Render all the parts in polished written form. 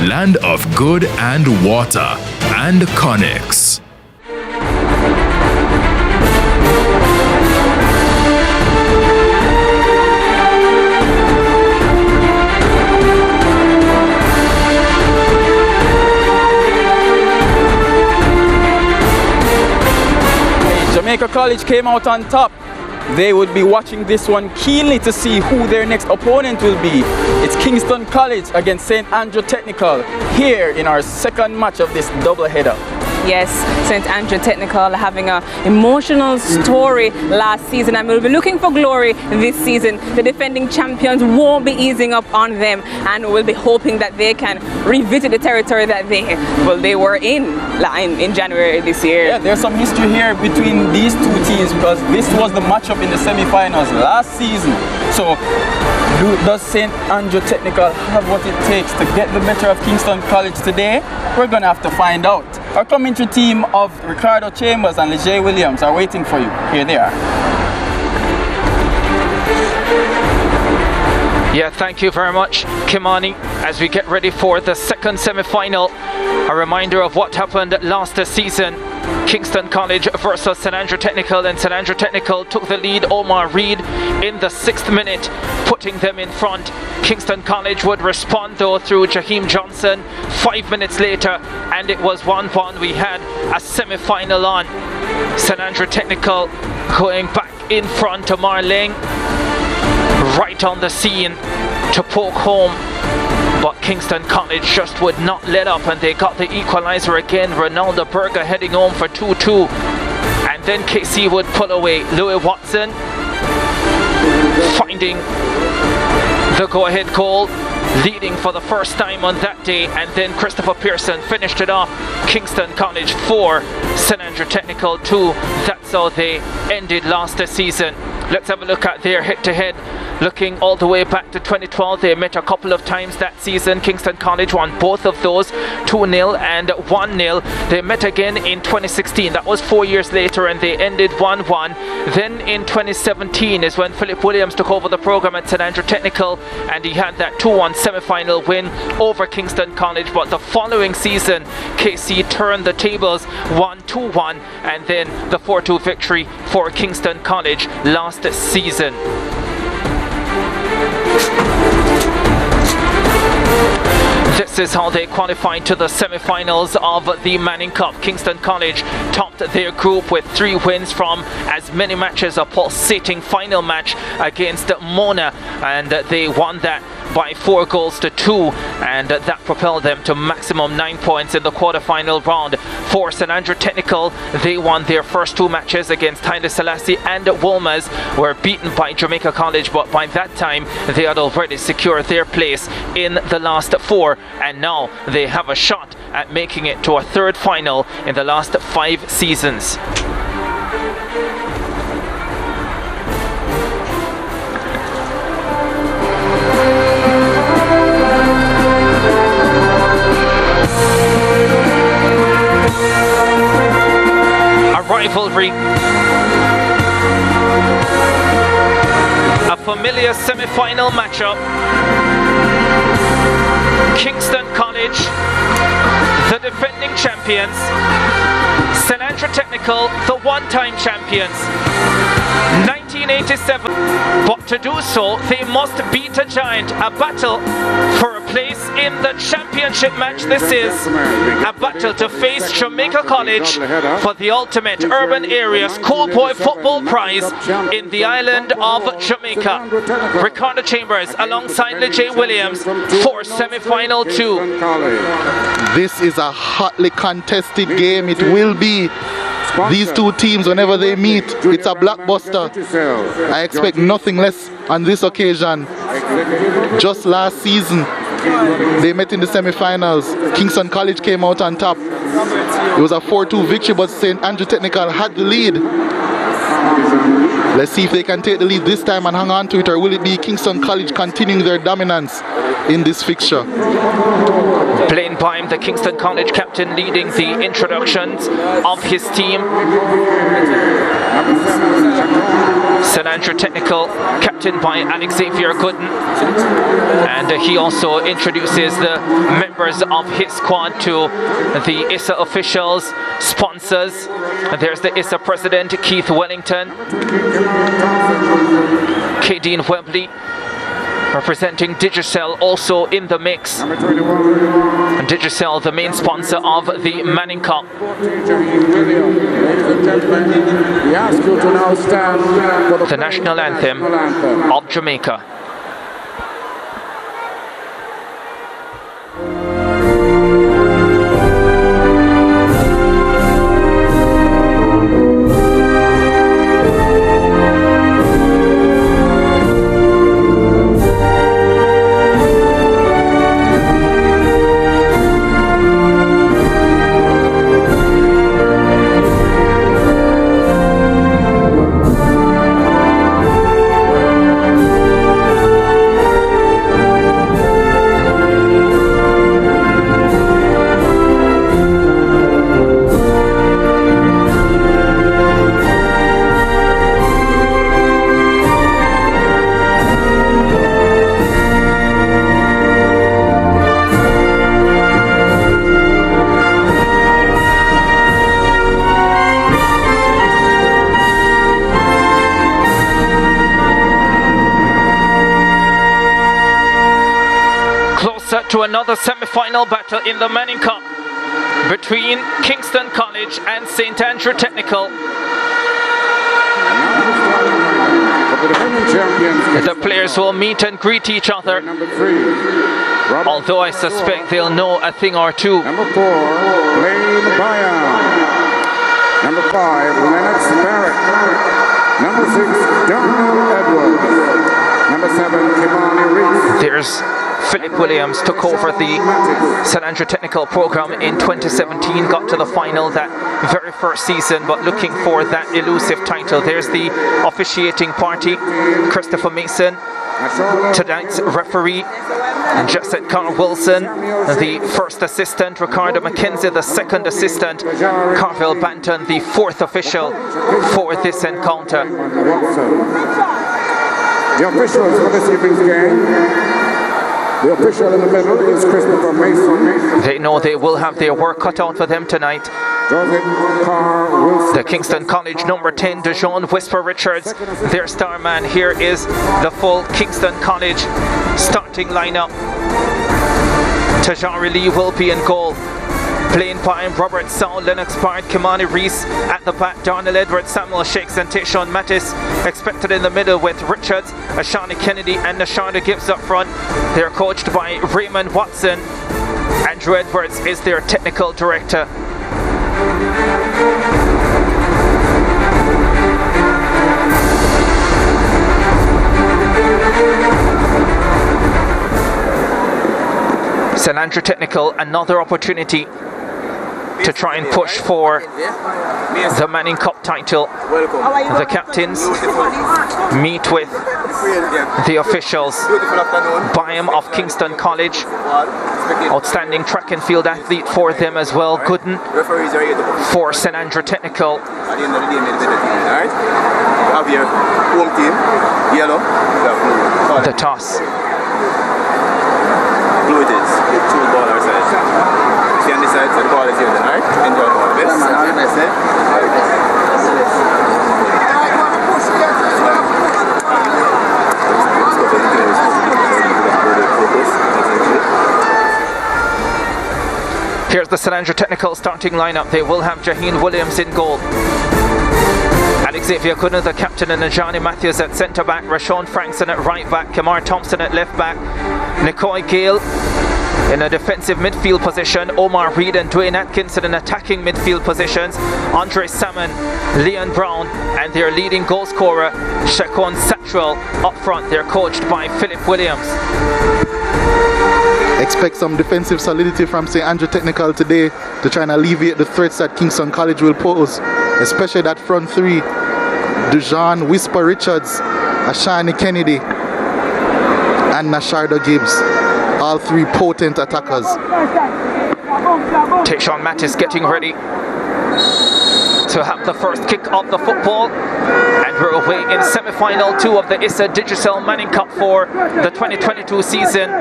land of good and water, and conics. Jamaica College came out on top. They would be watching this one keenly to see who their next opponent will be. It's Kingston College against St. Andrew Technical here in our second match of this doubleheader. Yes, St. Andrew Technical having an emotional story last season, and we'll be looking for glory this season. The defending champions won't be easing up on them, and we'll be hoping that they can revisit the territory that they were in January this year. Yeah, there's some history here between these two teams because this was the matchup in the semi-finals last season. So does St. Andrew Technical have what it takes to get the better of Kingston College today? We're going to have to find out. Our commentary team of Ricardo Chambers and Lejeay Williams are waiting for you. Here they are. Yeah, thank you very much, Kimani. As we get ready for the second semi-final, a reminder of what happened last season. Kingston College versus St. Andrew Technical, and St. Andrew Technical took the lead. Omar Reed in the 6th minute, putting them in front. Kingston College would respond though through Jaheim Johnson 5 minutes later, and it was 1-1. We had a semi-final on. St. Andrew Technical going back in front to Marling, right on the scene to poke home. But Kingston College just would not let up, and they got the equalizer again. Ronaldo Berger heading home for 2-2. And then KC would pull away. Louis Watson finding the go-ahead goal, leading for the first time on that day. And then Christopher Pearson finished it off. Kingston College 4, St. Andrew Technical 2. That's how they ended last season. Let's have a look at their head-to-head. Looking all the way back to 2012, they met a couple of times that season. Kingston College won both of those, 2-0 and 1-0. They met again in 2016. That was 4 years later, and they ended 1-1. Then in 2017 is when Philip Williams took over the program at St. Andrew Technical, and he had that 2-1 semi-final win over Kingston College. But the following season, KC turned the tables, won 2-1, and then the 4-2 victory for Kingston College last season. This is how they qualified to the semi-finals of the Manning Cup. Kingston College topped their group with 3 wins from as many matches, a pulsating final match against Mona, and they won that by 4-2, and that propelled them to maximum 9 points in the quarterfinal round. For St. Andrew Technical, they won their first 2 matches against Haile Selassie and Wolmer's, were beaten by Jamaica College, but by that time they had already secured their place in the last 4, and now they have a shot at making it to a 3rd final in the last 5 seasons. Rivalry, a familiar semi-final matchup. Kingston College, the defending champions. St. Andrew Technical, the one-time champions. 1987, but to do so they must beat a giant. A battle for a place in the championship match. This is a battle to face Jamaica College for the ultimate urban area Schoolboy football prize in the island of Jamaica. Ricardo Chambers alongside Lejeay Williams for semi-final 2. This is a hotly contested game. It will be. These two teams, whenever they meet, it's a blockbuster. I expect nothing less on this occasion. Just last season, they met in the semi-finals. Kingston College came out on top. It was a 4-2 victory, but St. Andrew Technical had the lead. Let's see if they can take the lead this time and hang on to it, or will it be Kingston College continuing their dominance in this fixture? Blaine Bime, the Kingston College captain, leading the introductions of his team. St. Andrew Technical, captained by Xavier Gooden. And he also introduces the members of his squad to the ISSA officials, sponsors. And there's the ISSA president, Keith Wellington. Kadeen Webley, representing Digicel, also in the mix. And Digicel, the main sponsor of the Manning Cup. The national anthem of Jamaica. To another semi-final battle in the Manning Cup between Kingston College and St. Andrew Technical. The players will meet and greet each other, although I suspect they'll know a thing or two. Number 4, Blaine Bayan. Number 5, Lennox Barrett. Number 6, Donald Edwards. Number 7, Kimani Reese. There's Philip Williams, took over the St. Andrew Technical program in 2017, got to the final that very first season, but looking for that elusive title. There's the officiating party, Christopher Mason, tonight's referee, and Josette Carl Wilson, the first assistant, Ricardo McKenzie, the second assistant, Carville Banton, the fourth official for this encounter. The officials for this evening's game. The official in the middle is Christopher Mason. They know they will have their work cut out for them tonight. The Kingston College number 10, DeJohn Whisper Richards, their star man. Here is the full Kingston College starting lineup. Tajari Lee will be in goal. Plain Pine, Robert Sow, Lennox Bard, Kimani Reese at the back, Darnell Edwards, Samuel Shakes and Tayshawn Mattis expected in the middle with Richards, Ashani Kennedy and Nashada Gibbs up front. They're coached by Raymond Watson. Andrew Edwards is their technical director. St. Andrew Technical, another opportunity to try and push for the Manning Cup title. The captains meet with the officials. Byam of Kingston College, outstanding track and field athlete for them as well. Gooden for St. Andrew Technical. The toss. Blue it is. 2 ball our side. See on this side, so the ball is here then, alright? Enjoy the ball. Here's the St. Andrew Technical starting lineup. They will have Jaheen Williams in goal. Xavier Gooden, the captain, and Johnny Matthews at centre back. Rashawn Frankson at right back. Kamar Thompson at left back. Nicoy Gale in a defensive midfield position. Omar Reed and Dwayne Atkinson in attacking midfield positions. Andre Salmon, Leon Brown, and their leading goal scorer, Shaquan Satchwell, up front. They're coached by Philip Williams. Expect some defensive solidity from St. Andrew Technical today to try and alleviate the threats that Kingston College will pose, especially that front three. DeJohn Whisper Richards, Ashani Kennedy, and Nasharda Gibbs. All three potent attackers. Tayshawn Mattis getting ready to have the first kick of the football, and We're away in semi-final 2 of the ISSA Digicel Manning Cup for the 2022 season.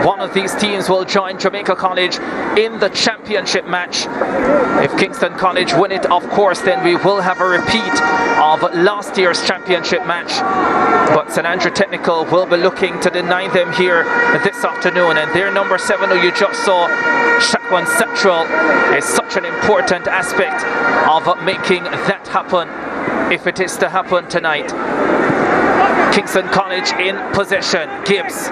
One of these teams will join Jamaica College in the championship match. If Kingston College win it, of course, then we will have a repeat of last year's championship match. But St Andrew Technical will be looking to deny them here this afternoon. And their number 7, who you just saw, Shakwan Central, is such an important aspect of making that happen, if it is to happen tonight. Kingston College in possession. Gibbs.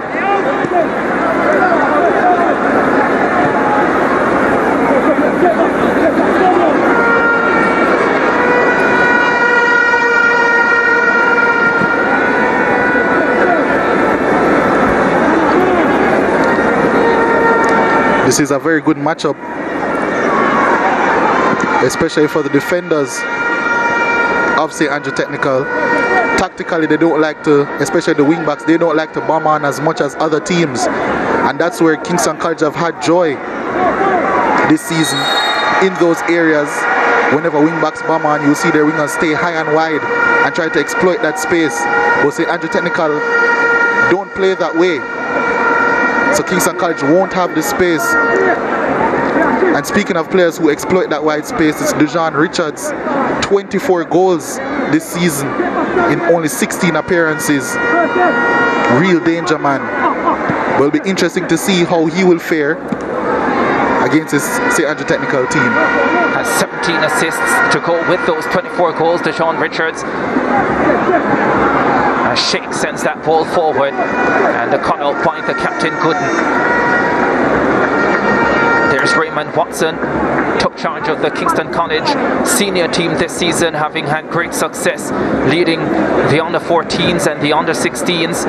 This is a very good matchup, especially for the defenders of St. Andrew Technical. Tactically, they don't like to, especially the wing backs, they don't like to bomb on as much as other teams, and that's where Kingston College have had joy this season, in those areas. Whenever wing backs bomb on, you'll see their wingers stay high and wide and try to exploit that space. But St. Andrew Technical don't play that way, so Kingston College won't have the space. And speaking of players who exploit that wide space, it's Dejan Richards, 24 goals this season in only 16 appearances. Real danger man. But it'll be interesting to see how he will fare against his St. Andrew Technical team. Has 17 assists to go with those 24 goals, Dejan Richards. Sheikh sends that ball forward, and the cut out by the captain Gooden. There's Raymond Watson, took charge of the Kingston College senior team this season, having had great success leading the under-14s and the under-16s.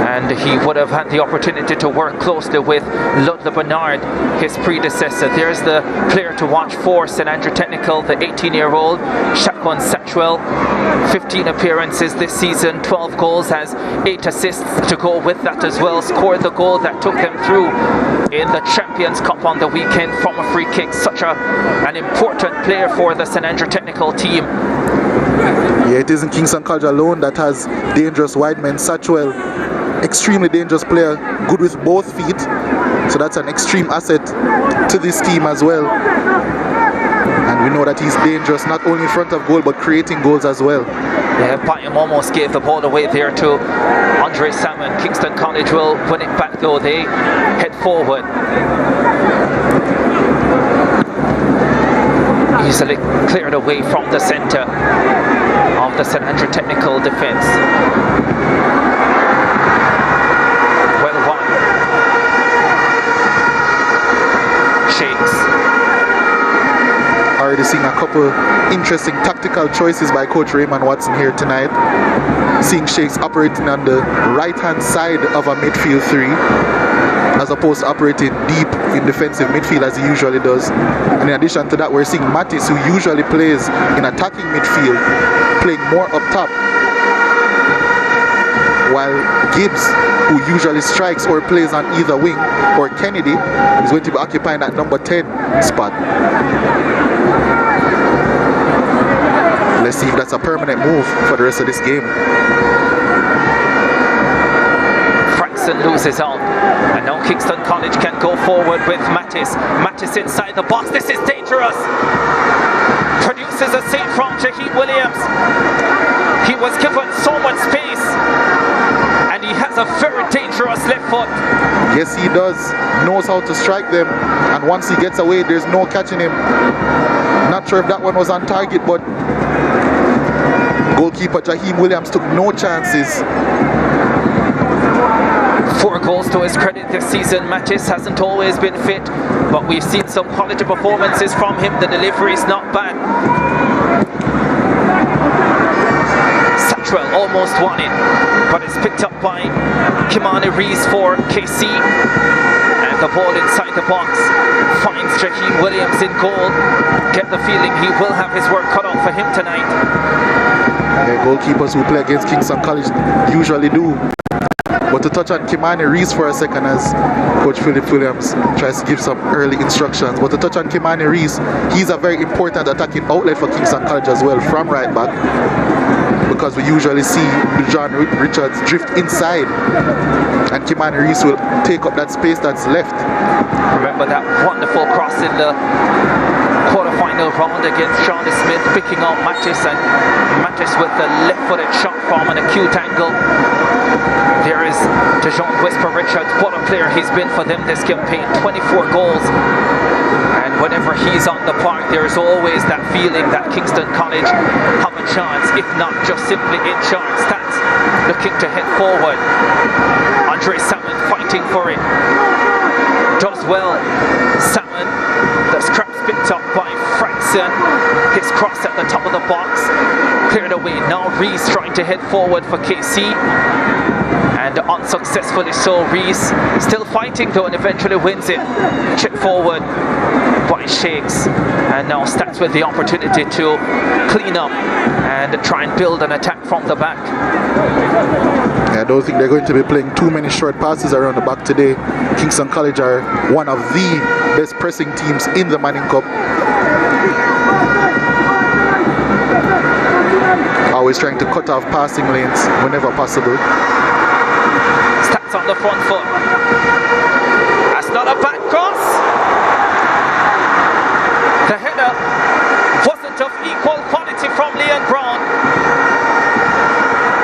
And he would have had the opportunity to work closely with Ludlow Bernard, his predecessor. There's the player to watch for St Andrew Technical, the 18-year-old Shakwan Satchwell. 15 appearances this season, 12 goals, has 8 assists to go with that as well. Scored the goal that took them through in the Champions Cup on the weekend from a free kick. Such an important player for the St Andrew Technical team. Yeah, it isn't Kingston College alone that has dangerous wide men. Satchwell, extremely dangerous player, good with both feet, so that's an extreme asset to this team as well. And we know that he's dangerous not only in front of goal but creating goals as well. Yeah, Byam almost gave the ball away there to Andre Salmon. Kingston College will win it back though. They head forward. Easily cleared away from the centre of the St Andrew Technical defence. Well won. Shakes. Already seeing a couple interesting tactical choices by Coach Raymond Watson here tonight. Seeing Shakes operating on the right-hand side of a midfield 3, as opposed to operating deep in defensive midfield as he usually does. And in addition to that, we're seeing Mattis, who usually plays in attacking midfield, playing more up top, while Gibbs, who usually strikes or plays on either wing, or Kennedy, is going to be occupying that number 10 spot. Let's see if that's a permanent move for the rest of this game. Frankston loses out, and now Kingston College can go forward with Mattis. Mattis inside the box. This is dangerous. Produces a save from Jaheem Williams. He was given so much space, and he has a very dangerous left foot. Yes, he does. Knows how to strike them, and once he gets away, there's no catching him. Not sure if that one was on target, but goalkeeper Jaheem Williams took no chances. 4 goals to his credit this season. Mattis hasn't always been fit, but we've seen some quality performances from him. The delivery is not bad. Satchwell almost won it, but it's picked up by Kimani Rees for KC. And the ball inside the box finds Jaheem Williams in goal. Get the feeling he will have his work cut out for him tonight. Yeah, goalkeepers who play against Kingston College usually do. But to touch on Kimani Rees for a second, as Coach Philip Williams tries to give some early instructions, but to touch on Kimani Rees, he's a very important attacking outlet for Kingston College as well, from right back. because we usually see John Richards drift inside and Kimani Reese will take up that space that's left. Remember that wonderful cross in the quarter-final round against Charlie Smith, picking out Mattis, and Mattis with the left-footed shot from an acute angle. There is Dejon Whisper Richards. What a player he's been for them this campaign. 24 goals. And whenever he's on the park, there is always that feeling that Kingston College have a chance, if not just simply insurance. STATHS looking to head forward. Andre Salmon fighting for it. Does well. Salmon, the scraps picked up by Frankson. His cross at the top of the box. Cleared away. Now Reese trying to head forward for KC. And unsuccessfully so. Reese still fighting though and eventually wins it. Chip forward by Shakes. And now STATHS with the opportunity to clean up and try and build an attack from the back. I don't think they're going to be playing too many short passes around the back today. Kingston College are one of the best pressing teams in the Manning Cup. Always trying to cut off passing lanes whenever possible. STATHS on the front foot. That's not a bad cross. The header wasn't of equal quality from Leon Brown.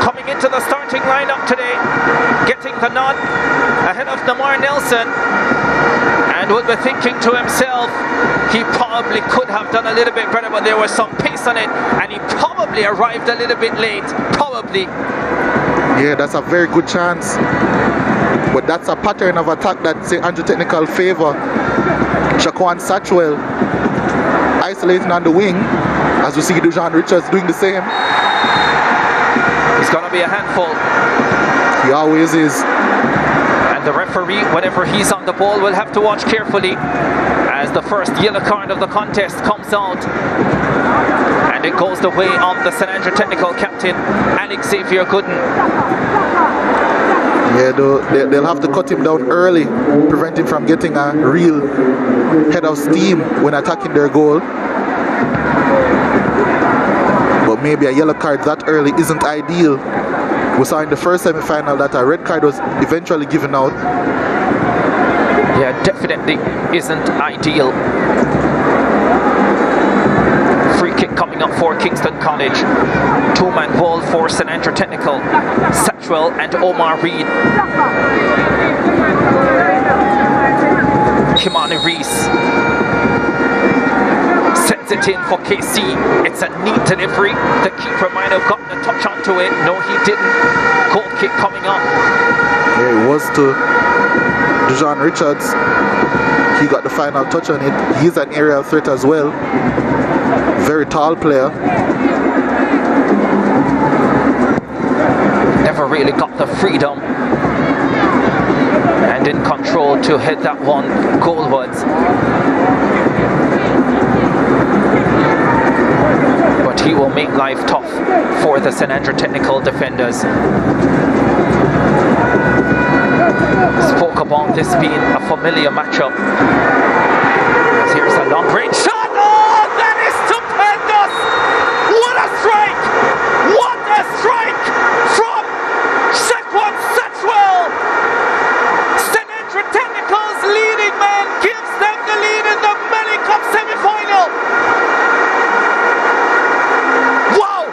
Coming into the starting lineup today, getting the nod ahead of Namar Nelson, and would be thinking to himself, he probably could have done a little bit better, but there was some pace on it, and he probably arrived a little bit late. Probably. Yeah, that's a very good chance. But that's a pattern of attack that St. Andrew Technical favor. Shaquan Satchwell isolating on the wing, as we see Dejon Richards doing the same. He's gonna be a handful. He always is. And the referee, whenever he's on the ball, will have to watch carefully as the first yellow card of the contest comes out. And it goes the way of the St. Andrew Technical captain, Alex Xavier Gooden. Yeah, they'll have to cut him down early, prevent him from getting a real head of steam when attacking their goal. But maybe a yellow card that early isn't ideal. We saw in the first semi-final that a red card was eventually given out. Yeah, definitely isn't ideal. Free kick coming up for Kingston College. Two-man ball for St. Andrew Technical. Satchwell and Omar Reed. Kimani Reese sends it in for KC. It's a neat delivery. The keeper might have gotten a touch onto it. No, he didn't. Goal kick coming up. Yeah, it was to Dejon Richards. He got the final touch on it. He's an aerial threat as well. Very tall player. Never really got the freedom and in control to hit that one goalwards. But he will make life tough for the St. Andrew Technical defenders. Spoke about this being a familiar matchup. As here's a long range shot. Oh, that is stupendous! What a strike! What a strike from Shaquan Satchwell! St. Andrew Technical's leading man gives them the lead in the Manning Cup semi-final. Wow!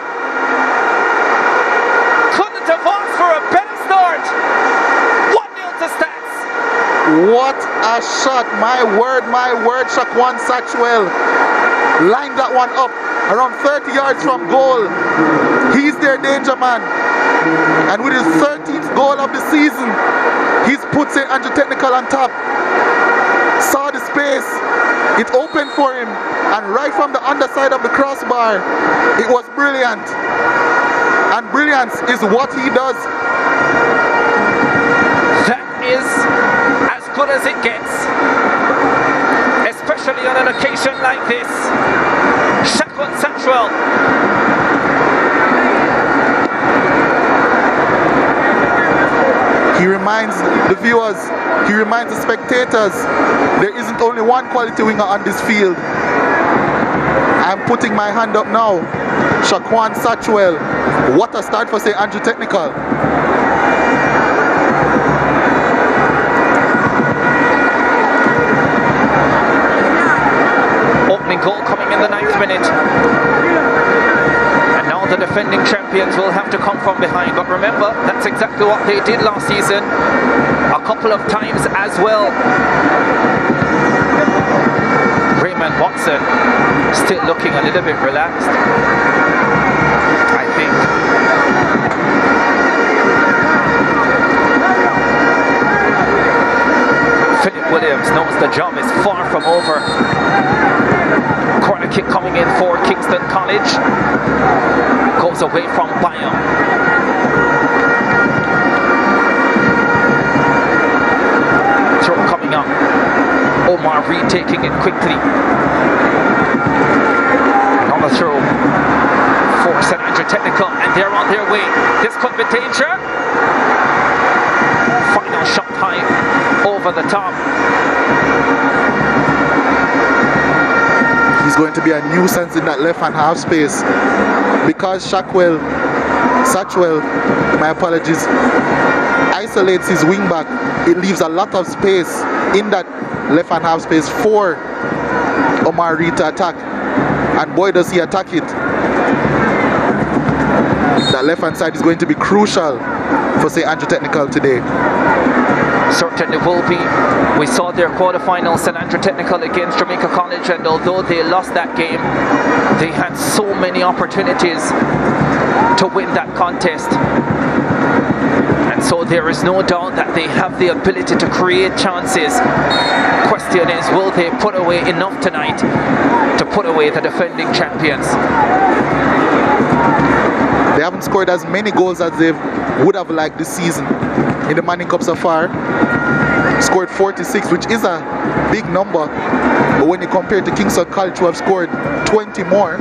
Couldn't have asked for a better start. 1-0 to STATHS. What a shot, my word, Shaquan Satchwell lined that one up around 30 yards from goal. He's their danger man, and with his 13th goal of the season, he's put St. Andrew Technical on top. Saw the space, it opened for him, and right from the underside of the crossbar, it was brilliant. And brilliance is what he does. That is as good as it gets, especially on an occasion like this. Shaquan Satchwell. He reminds the viewers, he reminds the spectators, there isn't only one quality winger on this field. I'm putting my hand up now. Shaquan Satchwell What a start for St. Andrew Technical. Opening goal coming in the 9th minute. And now the defending champions will have to come from behind. But remember, that's exactly what they did last season. A couple of times as well. Raymond Watson still looking a little bit relaxed, I think. Philip Williams knows the job is far from over. Corner kick coming in for Kingston College. Goes away from Bayern. Throw coming up. Omar retaking it quickly. On the throw for St. Andrew Technical, and they're on their way. This could be danger. Final shot high over the top. He's going to be a nuisance in that left-hand half space because Satchwell, my apologies, isolates his wing back. It leaves a lot of space in that left-hand half space for Omar Reed to attack, and boy does he attack it. That left-hand side is going to be crucial for St. Andrew Technical today. Certainly will be. We saw their quarterfinal, St. Andrew Technical against Jamaica College, and although they lost that game, they had so many opportunities to win that contest. And so there is no doubt that they have the ability to create chances. Question is, will they put away enough tonight to put away the defending champions? They haven't scored as many goals as they would have liked this season. In the Manning Cup so far, scored 46, which is a big number. But when you compare it to Kingston College, who have scored 20 more,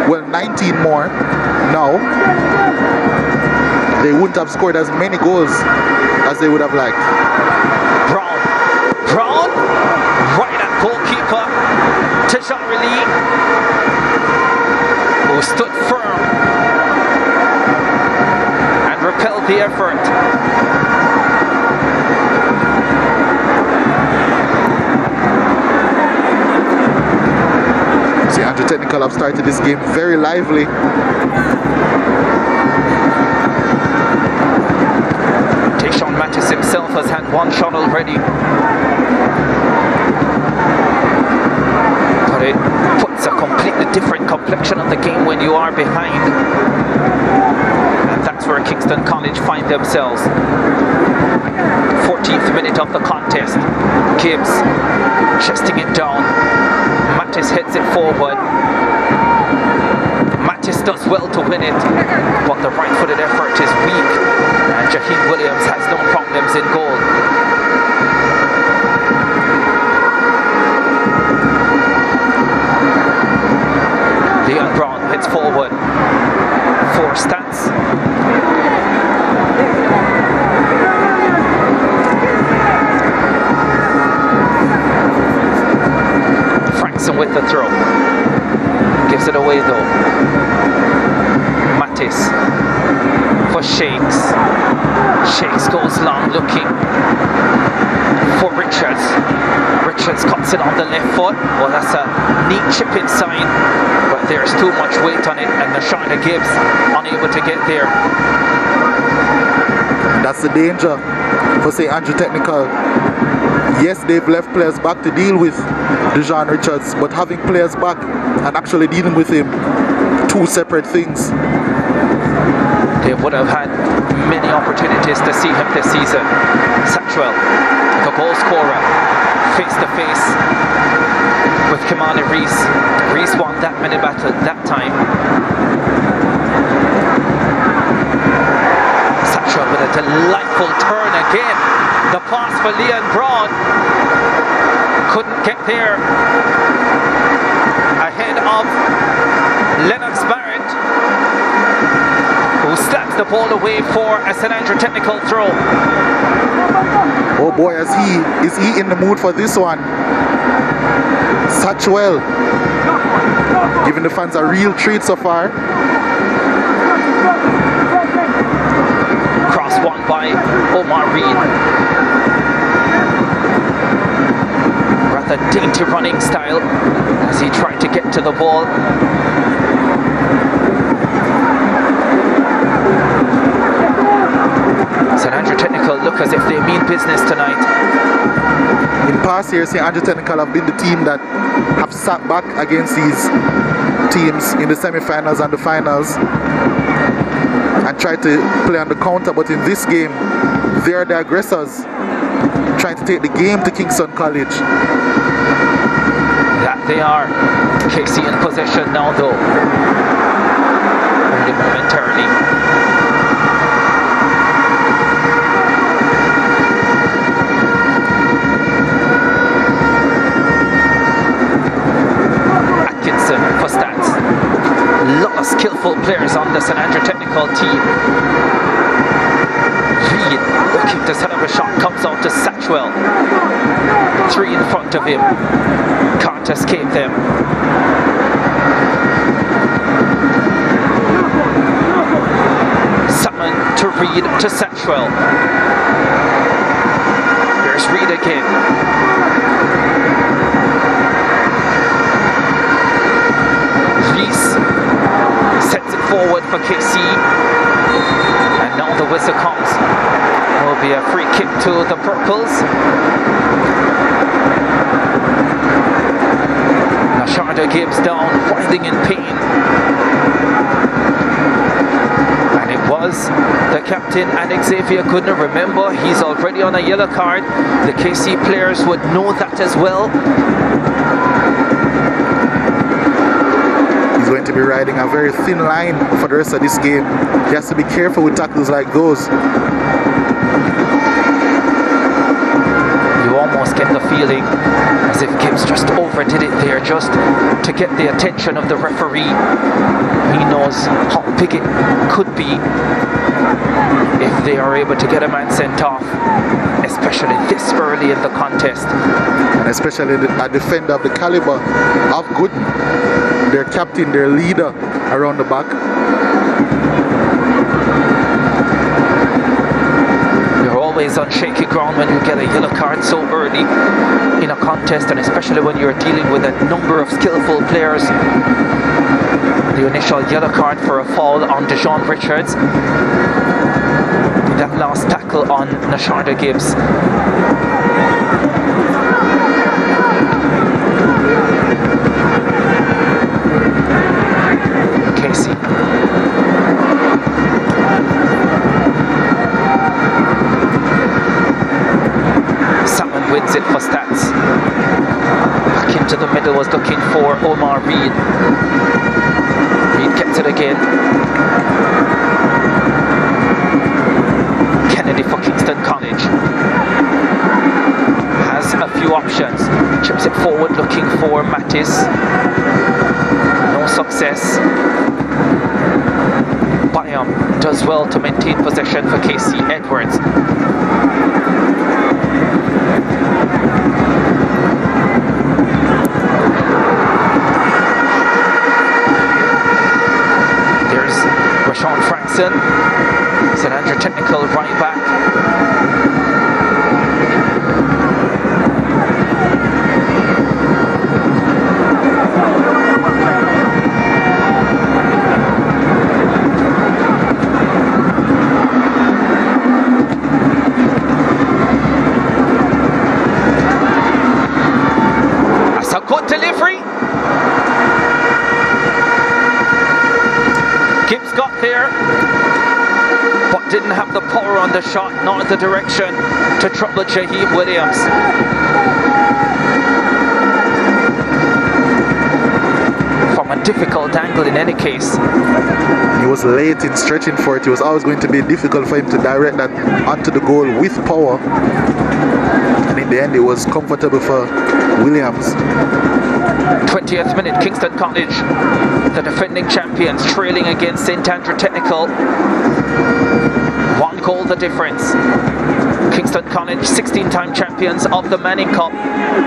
well, 19 more now, they wouldn't have scored as many goals as they would have liked. Brown, right at goalkeeper, Tishan Lee, who stood firm and repelled the effort. St. Andrew Technical have started this game very lively. Tayshawn Mattis himself has had one shot already. But it puts a completely different complexion on the game when you are behind. And that's where Kingston College find themselves. 14th minute of the contest. Gibbs chesting it down. Mattis heads it forward. Mattis does well to win it, but the right-footed effort is weak, and Jaheem Williams has no problems in goal. Leon Brown heads forward for STATHS. Frankson with the throw. Gives it away though. Mattis for Shakes. Shakes goes long looking for Richards. Richards cuts it on the left foot. Well, that's a neat chip inside, but there's too much weight on it, and Nashana Gibbs unable to get there. That's the danger for St. Andrew Technical. Yes, they've left players back to deal with Dejan Richards, but having players back and actually dealing with him, two separate things. They would have had many opportunities to see him this season. Satchwell, the goal scorer, face to face with Kimani Reese. Reese won that many battles that time. Satchwell with a delightful turn again. The pass for Leon Braun. Couldn't get there. Ahead of Lennox Barrett, who slaps the ball away for a St. Andrew Technical throw. Oh boy, is he in the mood for this one? Satchwell giving the fans a real treat so far. Cross won by Omar Reed. Rather dainty running style as he tried to get to the ball. St. Andrew Technical look as if they mean business tonight. In past years, St. Andrew Technical have been the team that have sat back against these teams in the semi-finals and the finals and tried to play on the counter, but in this game, they are the aggressors trying to take the game to Kingston College. That they are. KC in possession now though. Only momentarily. For STATS. A lot of skillful players on the St. Andrew Technical team. Reed looking to set up a shot, comes out to Satchwell. 3 in front of him. Can't escape them. Salmon to Reed to Satchwell. Here's Reed again. Sets it forward for KC, and now the whistle comes. It will be a free kick to the Purples. Nasharda Gibbs down, writhing in pain, and it was the captain, and Xavier couldn't remember. He's already on a yellow card. The KC players would know that as well. Going to be riding a very thin line for the rest of this game. He has to be careful with tackles like those. You almost get the feeling as if Gibbs just overdid it there just to get the attention of the referee. He knows how big it could be if they are able to get a man sent off, especially this early in the contest. And especially a defender of the caliber of Gooden, their captain, their leader around the back. You're always on shaky ground when you get a yellow card so early in a contest, and especially when you're dealing with a number of skillful players. The initial yellow card for a foul on Dejon Richards. That last tackle on Nasharda Gibbs. Casey. Salmon wins it for STATS. Back into the middle was looking for Omar Reed. Reed gets it again. Kennedy for Kingston College. Has a few options. Chips it forward looking for Mattis. No success. Byam does well to maintain possession for KC Edwards. There's Rashawn Frankson. St. Andrew Technical right back. That's a good delivery. Gibbs got there, but didn't have the power on the shot, nor the direction to trouble Jaheim Williams. From a difficult angle in any case. He was late in stretching for it. It was always going to be difficult for him to direct that onto the goal with power. And in the end, it was comfortable for Williams. 20th minute, Kingston College, the defending champions, trailing against St. Andrew Technical. 1 goal the difference. Kingston College, 16-time champions of the Manning Cup.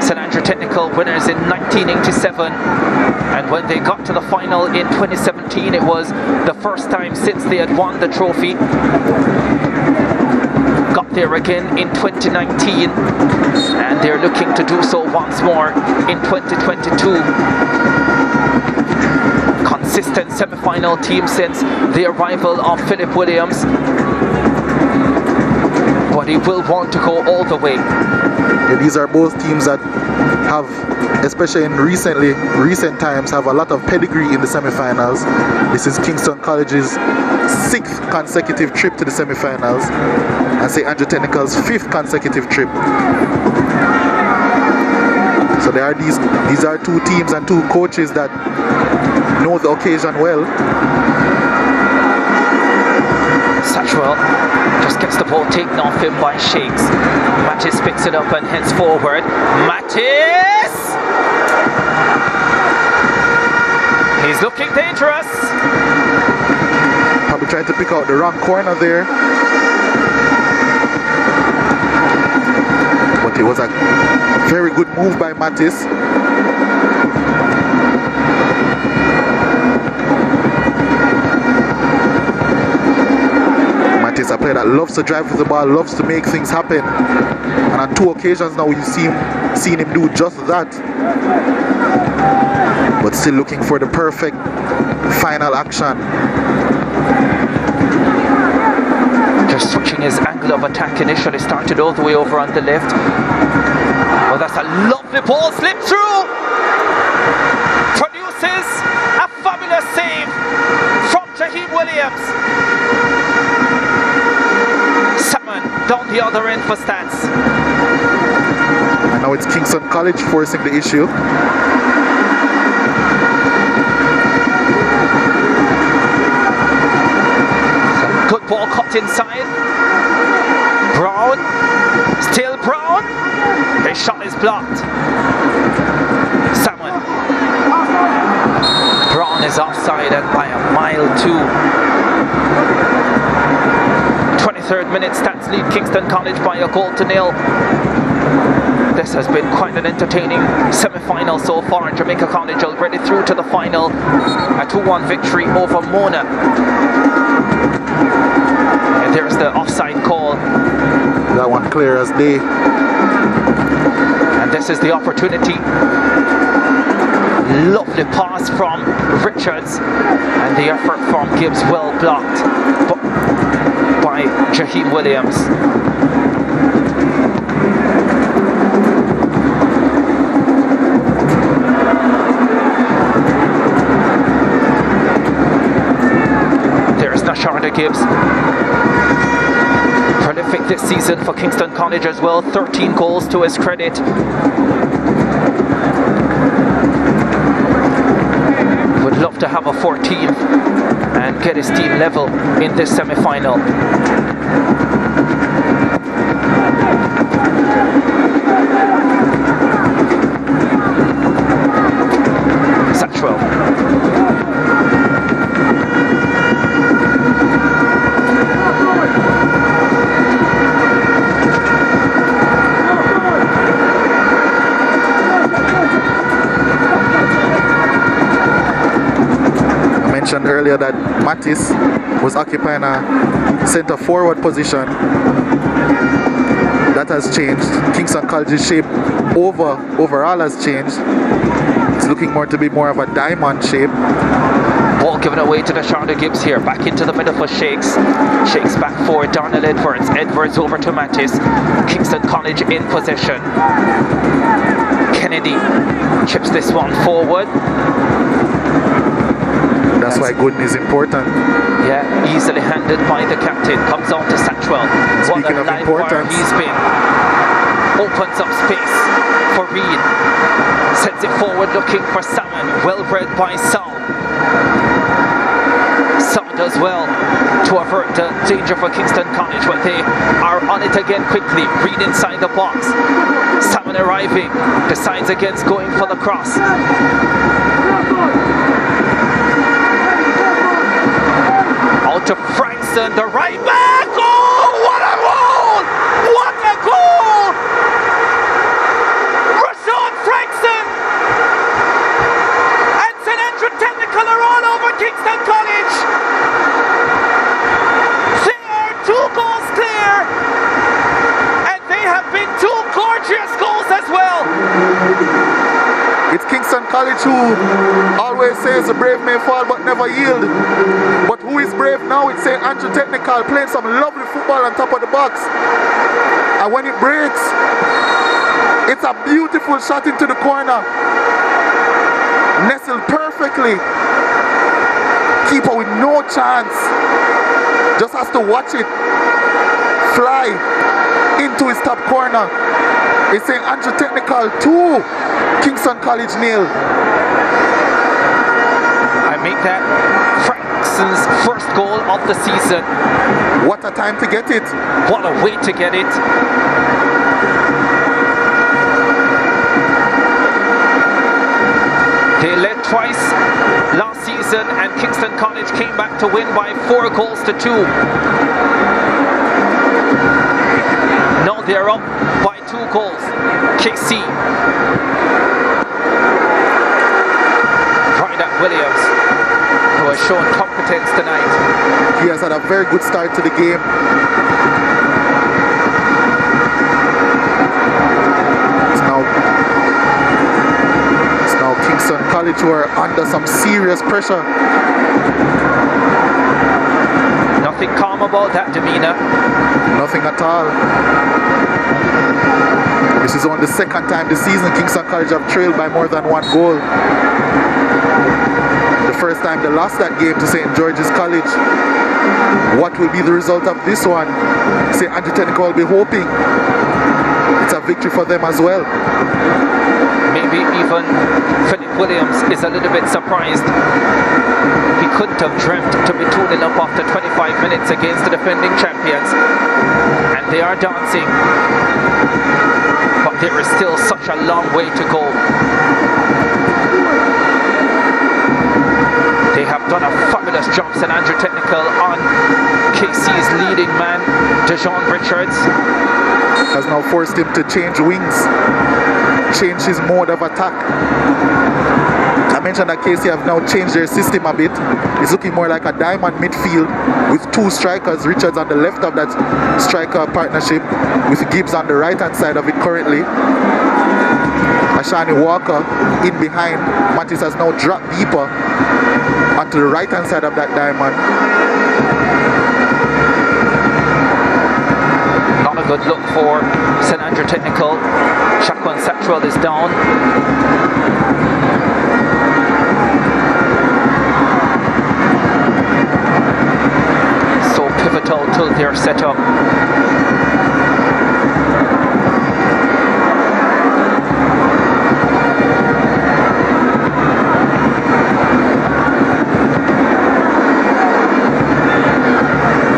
St. Andrew Technical winners in 1987. And when they got to the final in 2017, it was the first time since they had won the trophy. Got there again in 2019, and they're looking to do so once more in 2022. Consistent semi-final team since the arrival of Philip Williams, but he will want to go all the way. Yeah, these are both teams that have, especially in recent times, have a lot of pedigree in the semi-finals. This is Kingston College's 6th consecutive trip to the semi-finals, and St. Andrew Technical's 5th consecutive trip. So there are these are 2 teams and 2 coaches that know the occasion well. Satchwell just gets the ball taken off him by Shakes. Mattis picks it up and heads forward. Mattis! He's looking dangerous. Probably trying to pick out the wrong corner there. But it was a very good move by Mattis. Mattis, a player that loves to drive with the ball, loves to make things happen. And on 2 occasions now we've seen him do just that. But still looking for the perfect final action. Just switching his angle of attack initially, started all the way over on the left. Well, that's a lovely ball, slip through! Produces a fabulous save from Jaheim Williams. Salmon down the other end for STATHS. And now it's Kingston College forcing the issue. Good ball cut inside. Brown, still Brown. His shot is blocked. Salmon. Brown is offside and by a mile too. 23rd minute, STATHS lead Kingston College by a 1-0. This has been quite an entertaining semi-final so far, and Jamaica College already through to the final. A 2-1 victory over Mona. And there's the offside call. That one clear as day. And this is the opportunity. Lovely pass from Richards, and the effort from Gibbs well blocked by Jaheim Williams. There's Nasharda Gibbs. Prolific this season for Kingston College as well, 13 goals to his credit. Would love to have a 14th and get his team level in this semi-final. Satchwell. Earlier that Mattis was occupying a center forward position. That has changed. Kingston College's shape overall has changed. It's looking more to be more of a diamond shape. Ball given away to the Nasharda Gibbs here. Back into the middle for Shakes. Shakes back for Darnell Edwards. Edwards over to Mattis. Kingston College in possession. Kennedy chips this one forward. That's why Gooden is important. Yeah, easily handled by the captain. Comes on to Satchwell. Speaking of importance, he's been. Opens up space for Reed. Sends it forward looking for Salmon. Well read by Sal. Some does well to avert the danger for Kingston College, but they are on it again quickly. Read inside the box. Salmon arriving, decides against going for the cross. Out to Frankston, the right back. Oh, what a goal! What a goal! Rashawn Frankston and St. Andrew Technical are all over Kingston College. They are 2 goals clear, and they have been 2 gorgeous goals as well. It's Kingston College who always says the brave may fall but never yield. But who is brave now? It's St. Andrew Technical playing some lovely football on top of the box. And when it breaks, it's a beautiful shot into the corner. Nestled perfectly. Keeper with no chance. Just has to watch it fly into his top corner. It's St. Andrew Technical 2, Kingston College 0. I make that Frankston's first goal of the season. What a time to get it. What a way to get it. They led twice last season, and Kingston College came back to win by 4 goals to 2. Now they're up by 2 goals. KC. Ryan Williams, who has shown competence tonight. He has had a very good start to the game. It's now Kingston College who are under some serious pressure. Nothing calm about that demeanor. Nothing at all. This is only the second time this season Kingston College have trailed by more than 1 goal. The first time they lost that game to St. George's College. What will be the result of this one? St. Andrew Technical will be hoping it's a victory for them as well. Maybe even Philip Williams is a little bit surprised. He couldn't have dreamt to be 2-0 up after 25 minutes against the defending champions. And they are dancing. But there is still such a long way to go. They have done a fabulous job, St. Andrew Technical, on KC's leading man, Dejon Richards. Has now forced him to change wings, change his mode of attack. I mentioned that KC have now changed their system a bit. It's looking more like a diamond midfield with 2 strikers, Richards on the left of that striker partnership, with Gibbs on the right hand side of it currently. Ashani Walker in behind. Mattis has now dropped deeper onto the right hand side of that diamond. Not a good look for St. Andrew Technical. Shakwan Satchwell is down. So pivotal to their setup.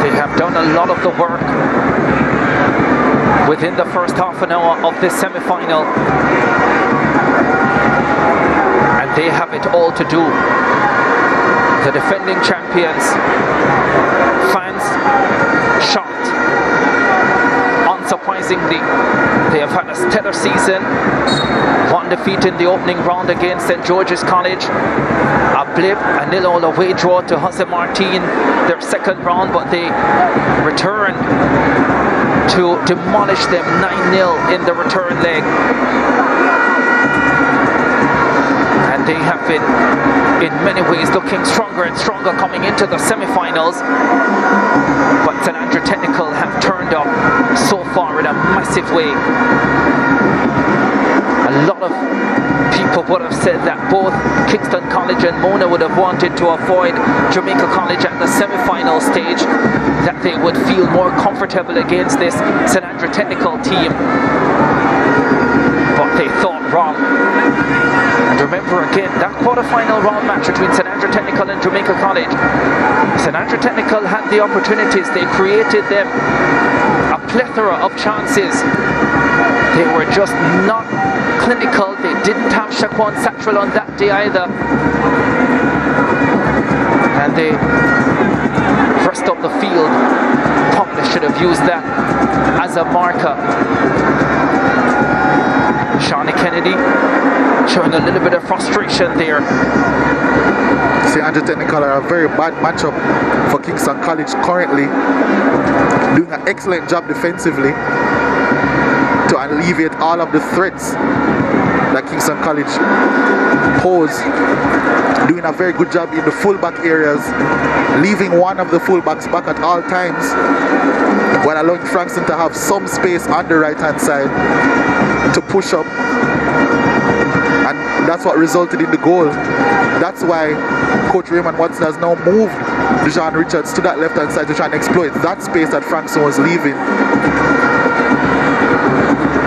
They have done a lot of the work within the first half an hour of this semi-final, and they have it all to do. The defending champions, fans shocked. Unsurprisingly, they have had a stellar season. 1 defeat in the opening round against St. George's College. A blip, a 0-0 away draw to Jose Martin, their second round, but they returned to demolish them 9-0 in the return leg. And they have been, in many ways, looking stronger and stronger coming into the semi-finals. But St. Andrew Technical have turned up so far in a massive way. A lot of people would have said that both Kingston College and Mona would have wanted to avoid Jamaica College at the semi-final stage, that they would feel more comfortable against this St. Andrew Technical team. But they thought wrong. And remember again, that quarter-final round match between St Andrew Technical and Jamaica College. St Andrew Technical had the opportunities, they created them, a plethora of chances. They were just not clinical. They didn't have Shaquan Satchel on that day either. And they pressed up the field. Probably should have used that as a marker. Shawnee Kennedy showing a little bit of frustration there. St Andrew Technical are a very bad matchup for Kingston College currently. Doing an excellent job defensively to alleviate all of the threats that Kingston College pose. Doing a very good job in the fullback areas, leaving one of the fullbacks back at all times, while allowing Frankston to have some space on the right hand side to push up, and that's what resulted in the goal. That's why Coach Raymond Watson has now moved Dejan Richards to that left hand side to try and exploit that space that Frankston was leaving.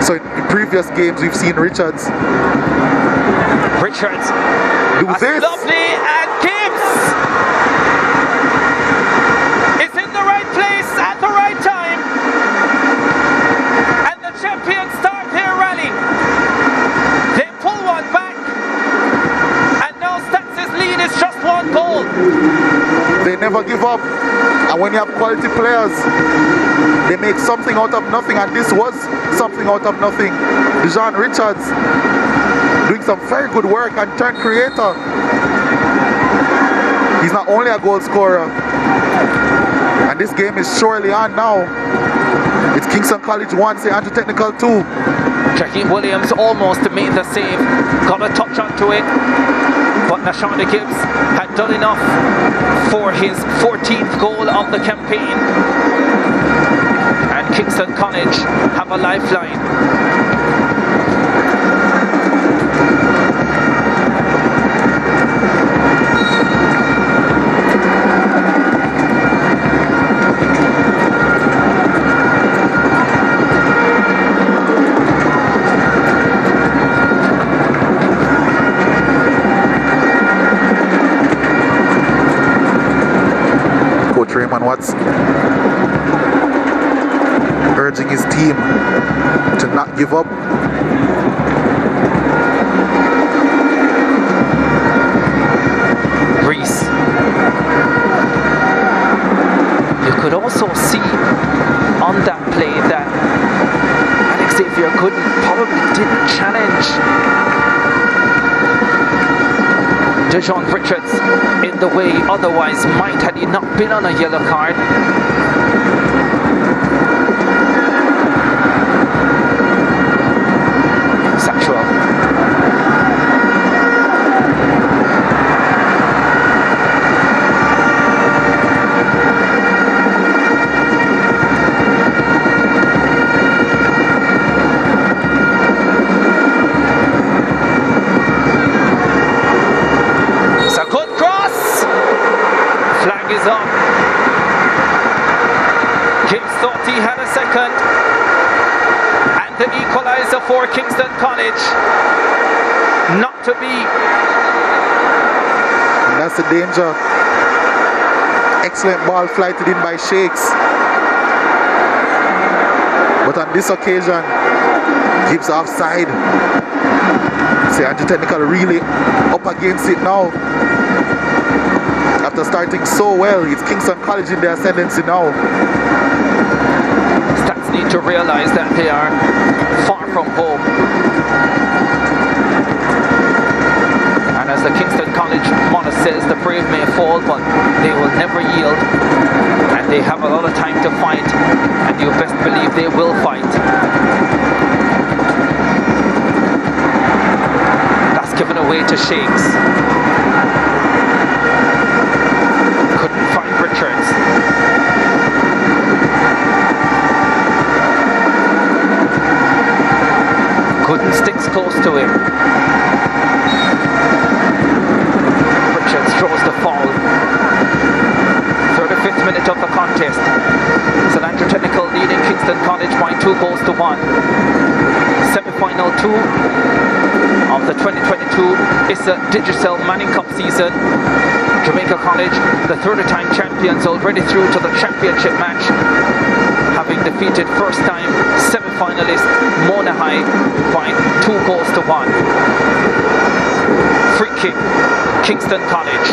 So in previous games we've seen Richards do this. Lovely, and Gibbs is in the right place at the right time, and the champions start their rally. They pull one back, and now STATHS' lead is just one goal. They never give up, and when you have quality players, they make something out of nothing, and this was something out of nothing. Dejan Richards doing some very good work and turn creator. He's not only a goal scorer, and this game is surely on now. It's Kingston College 1, St Andrew Technical 2. Jaheim Williams almost made the save, got a touch onto it, but Nashonda Gibbs had done enough for his 14th goal of the campaign. And Kingston College have a lifeline. Raymond Watson urging his team to not give up. Reese. You could also see on that play that Alex Xavier Gooden probably didn't challenge Dejan Richards in the way otherwise might had he not been on a yellow card. Satchel. For Kingston College, not to be. And that's the danger. Excellent ball flighted in by Shakes. But on this occasion, Gibbs offside. St Andrew Technical really up against it now. After starting so well, it's Kingston College in the ascendancy now. STATHS need to realize that they are far from home. And as the Kingston College motto says, the brave may fall, but they will never yield. And they have a lot of time to fight, and you best believe they will fight. That's given away to Shakes. Couldn't find Richards. Gooden sticks close to him. Richards throws the foul. 35th minute of the contest. St Andrew Technical leading Kingston College by 2 goals to 1. Semi-final 2 of the 2022 2022 ISSA Digicel Manning Cup season. Jamaica College, the third-time champions, already through to the championship match, having defeated first-time semi-finalist Mona High by 2-1. Free kick, Kingston College.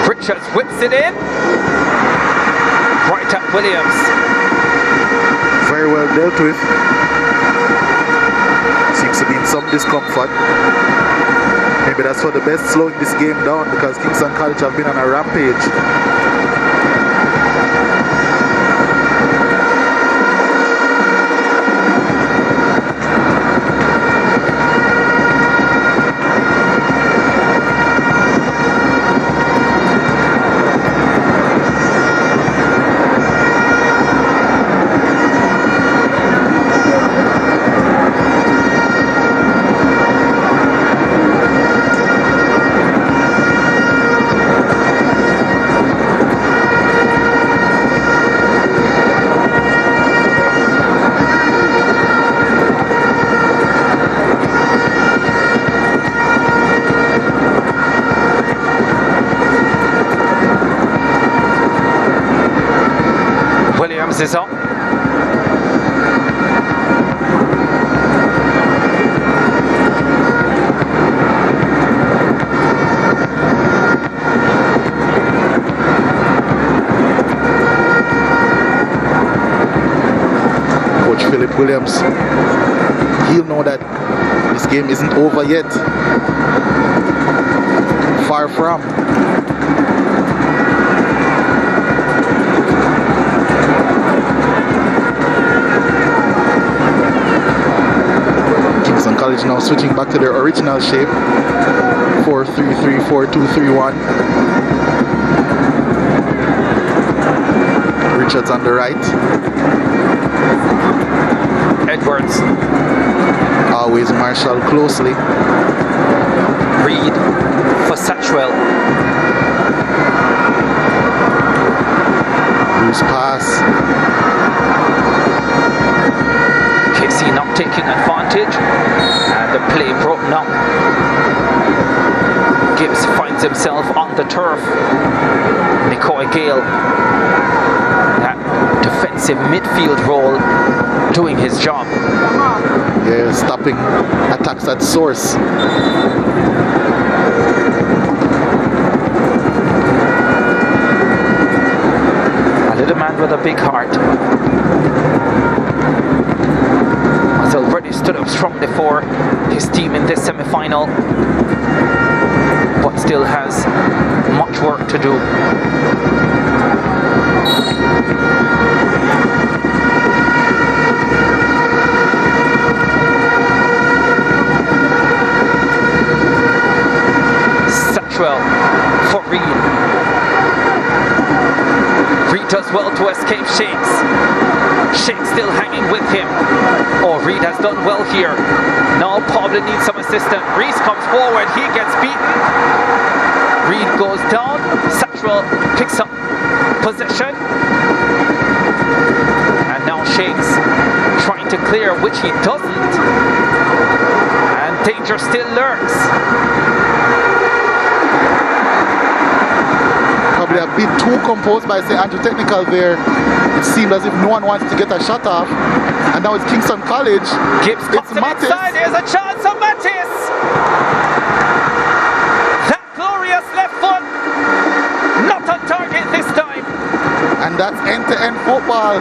Richards whips it in. Right at Williams. Very well dealt with. Seems to be in some discomfort. Maybe that's for the best, slowing this game down, because Kingston College have been on a rampage. Is up. Coach Philip Williams, he'll know that this game isn't over yet. Far from. College now switching back to their original shape, 4-3-3, 4-2-3-1. Richards on the right. Edwards. Always Marshall closely. Reed for Satchwell. Loose pass. Casey not taking advantage, and the play broken up. Gibbs finds himself on the turf. McCoy Gale, that defensive midfield role, doing his job. Yeah, stopping attacks at source. A little man with a big heart. Already stood up strongly for his team in this semi-final, but still has much work to do. Satchwell for Reed. Reed does well to escape Shakes. Shakes still hanging with him. Oh, Reed has done well here. Now probably needs some assistance. Reese comes forward. He gets beaten. Reed goes down. Satchwell picks up possession. And now Shakes trying to clear, which he doesn't. And danger still lurks. Probably a bit too composed by St. Andrew Technical there. It seemed as if no one wants to get a shot off. And now it's Kingston College. Gibbs cuts it inside. There's a chance of Mattis. That glorious left foot. Not on target this time. And that's end-to-end football.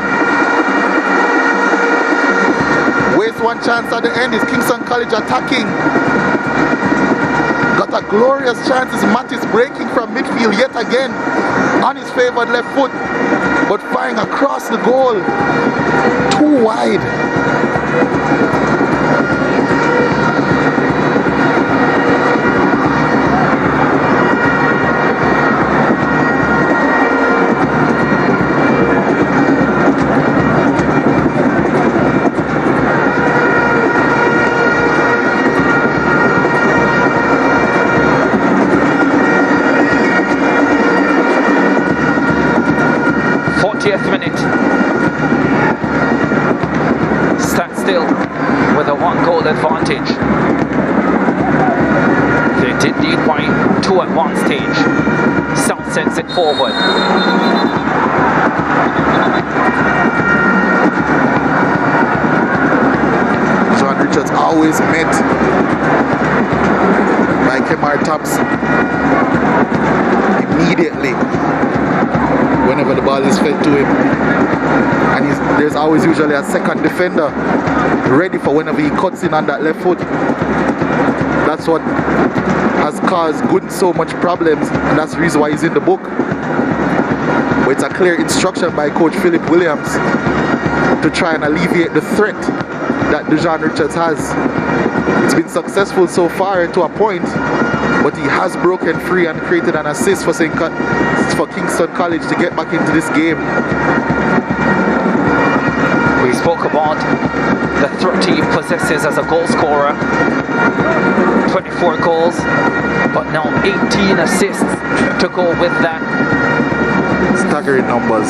Waste one chance at the end. Is Kingston College attacking? Got a glorious chance. Is Mattis breaking from midfield yet again on his favored left foot, but firing across the goal. Too wide. goal advantage. They did lead by 2 at one stage. South sends it forward. John Richards always met by Kemar Tops immediately whenever the ball is fed to him. And there's always usually a second defender ready for whenever he cuts in on that left foot. That's what has caused Gooden so much problems, and that's the reason why he's in the book. But it's a clear instruction by Coach Philip Williams to try and alleviate the threat that Dejan Richards has. It's been successful so far to a point, but he has broken free and created an assist for Kingston College to get back into this game. We spoke about the 30 he possesses as a goal scorer, 24 goals, but now 18 assists to go with that. Staggering numbers.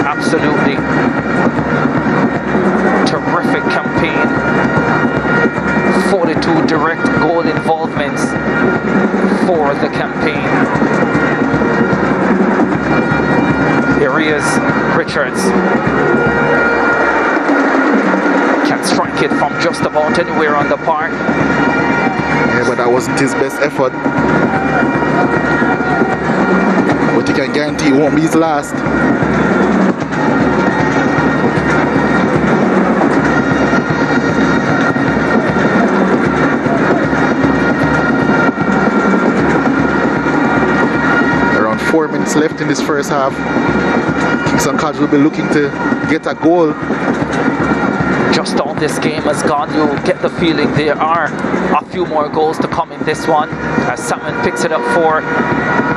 Absolutely terrific campaign. 42 direct goal involvements for the campaign. Here he is, Richards. Can strike it from just about anywhere on the park. Yeah, but that wasn't his best effort. But you can guarantee it won't be his last. Around 4 minutes left in this first half. Kingston College will be looking to get a goal. Just on this game has gone, you get the feeling there are a few more goals to come in this one as Salmon picks it up for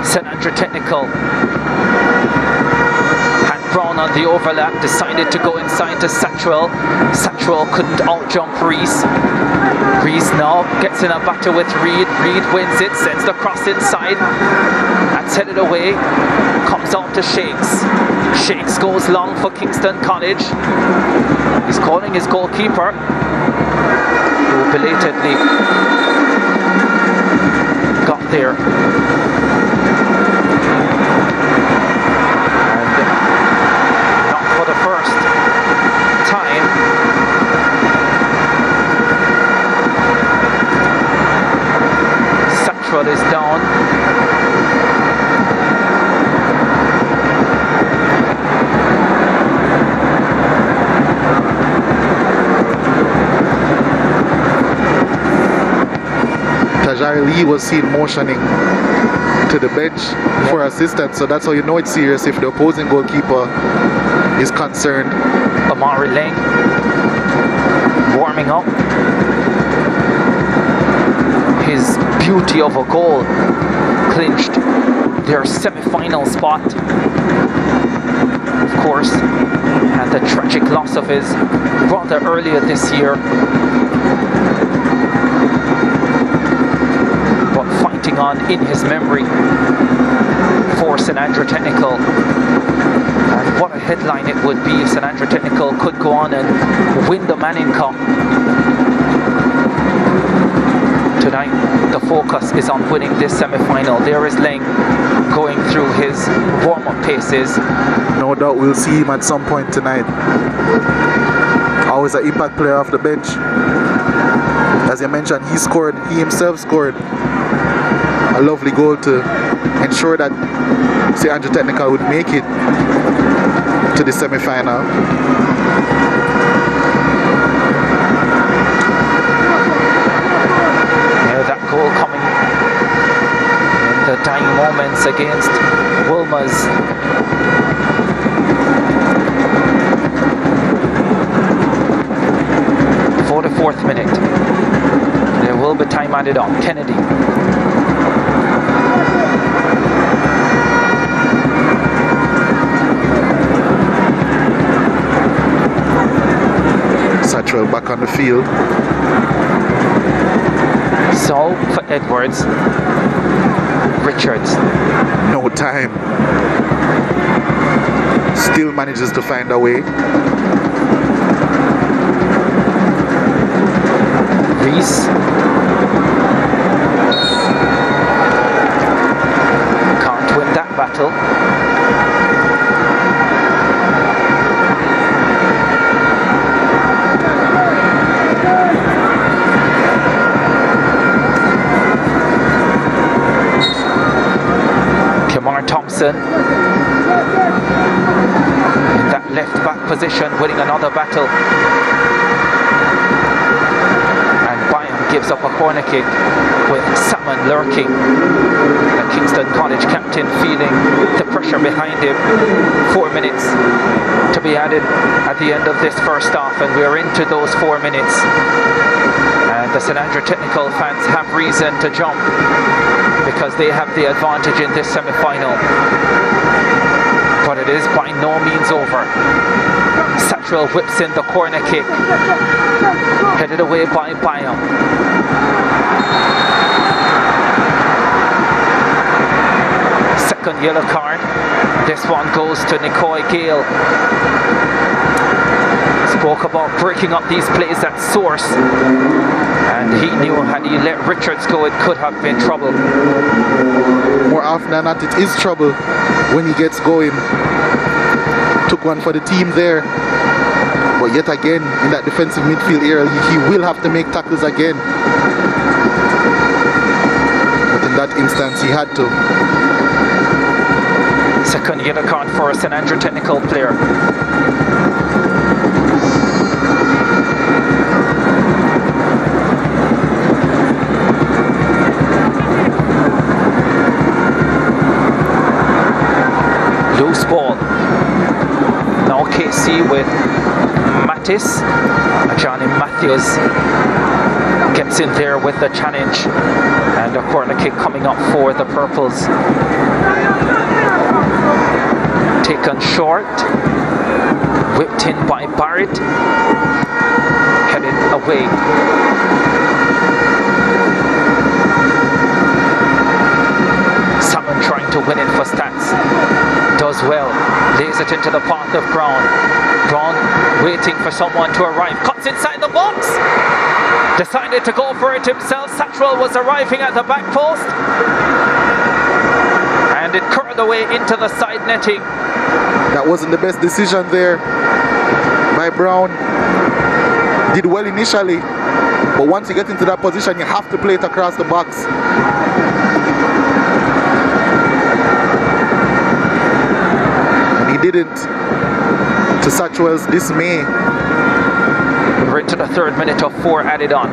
St. Andrew Technical. And Brown on the overlap decided to go inside to Satchwell. Satchwell couldn't out-jump Reese. Reese now gets in a battle with Reed. Reed wins it, sends the cross inside. That's headed away. Comes out to Shakes. Shakes goes long for Kingston College. He's calling his goalkeeper, who belatedly got there. And not for the first time. Satchwell is down. Tajari Lee was seen motioning to the bench for assistance, so that's how you know it's serious if the opposing goalkeeper is concerned. Amari Lang warming up. His beauty of a goal clinched their semi-final spot. Of course, and the tragic loss of his brother earlier this year. Fighting on in his memory for St. Andrew Technical. And what a headline it would be if St. Andrew Technical could go on and win the Manning Cup. Tonight, the focus is on winning this semi-final. There is Lang going through his warm-up paces. No doubt we'll see him at some point tonight. Always an impact player off the bench. As you mentioned, he himself scored a lovely goal to ensure that St. Andrew Technical would make it to the semi-final. Yeah, that goal coming in the dying moments against Wilma's. For the 4th minute. There will be time added on. Kennedy. Satchwell back on the field. So for Edwards. Richards. No time. Still manages to find a way. Reese. Can't win that battle. Kamar Thompson in that left back position, winning another battle. Gives up a corner kick with Salmon lurking. The Kingston College captain feeling the pressure behind him. 4 minutes to be added at the end of this first half, and we're into those 4 minutes. And the St Andrew Technical fans have reason to jump because they have the advantage in this semi-final. But it is by no means over. Satchel whips in the corner kick, headed away by Byam. Second yellow card. This one goes to Nicoy Gale. Spoke about breaking up these plays at source, and he knew had he let Richards go, it could have been trouble. More often than not, it is trouble when he gets going. Took one for the team there, but yet again in that defensive midfield area, he will have to make tackles again. But in that instance, he had to. Second yellow card for a St Andrew Technical player. Loose ball. Now KC with Mattis. Johnny Matthews gets in there with the challenge, and a corner kick coming up for the Purples. Taken short, whipped in by Barrett, headed away. Salmon trying to win it for STATHS. Does well, lays it into the path of Brown. Brown waiting for someone to arrive, cuts inside the box, decided to go for it himself. Satchel was arriving at the back post, and it curled away into the side netting. That wasn't the best decision there by Brown. Did well initially, but once you get into that position, you have to play it across the box. And he didn't, to Satchel's dismay. We're into the third minute of 4 added on.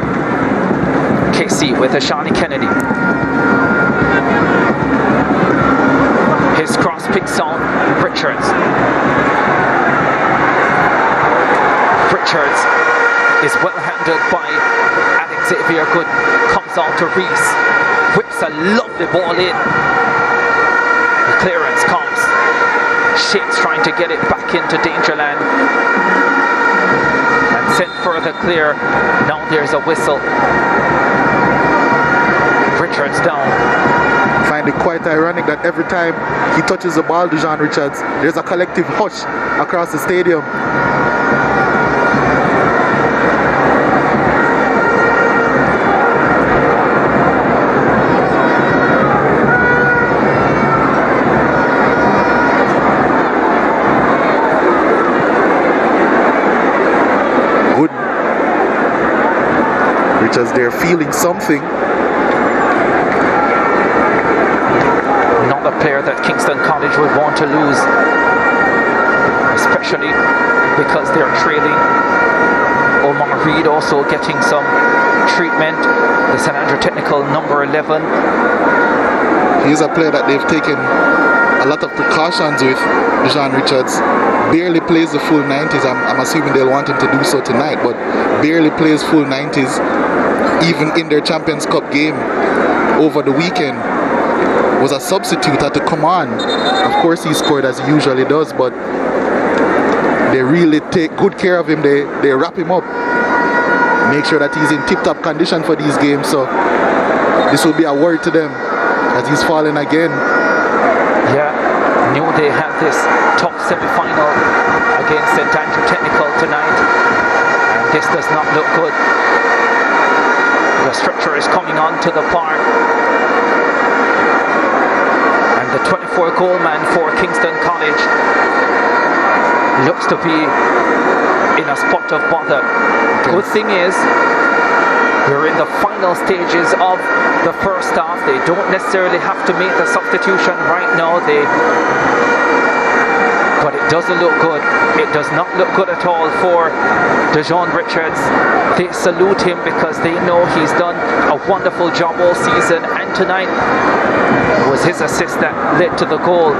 KC with a Shawnee Kennedy. His cross picks on Richards. Richards is well handled by Alex Xavier Good. Comes on to Reese. Whips a lovely ball in. The clearance comes. Shakes trying to get it back into Dangerland. And sent further clear. Now there's a whistle. Richards down. I find it quite ironic that every time he touches the ball, Dejan Richards, there's a collective hush across the stadium. Good. Richards there feeling something. A player that Kingston College would want to lose, especially because they're trailing. Omar Reed also getting some treatment. The St Andrew Technical number 11. He's a player that they've taken a lot of precautions with. Dejan Richards barely plays the full 90s. I'm assuming they'll want him to do so tonight, but barely plays full 90s even in their Champions Cup game over the weekend. Was a substitute, had to come on. Of course he scored as he usually does, but they really take good care of him. They wrap him up, make sure that he's in tip-top condition for these games. So this will be a worry to them as he's falling again. Yeah, knew they had this top semi-final against St Andrew Technical tonight, and this does not look good. The stretcher is coming onto the park. And the 24-goal man for Kingston College looks to be in a spot of bother. Good thing is, we're in the final stages of the first half. They don't necessarily have to make the substitution right now. But it doesn't look good. It does not look good at all for Dejon Richards. They salute him because they know he's done a wonderful job all season, and tonight was his assist that led to the goal.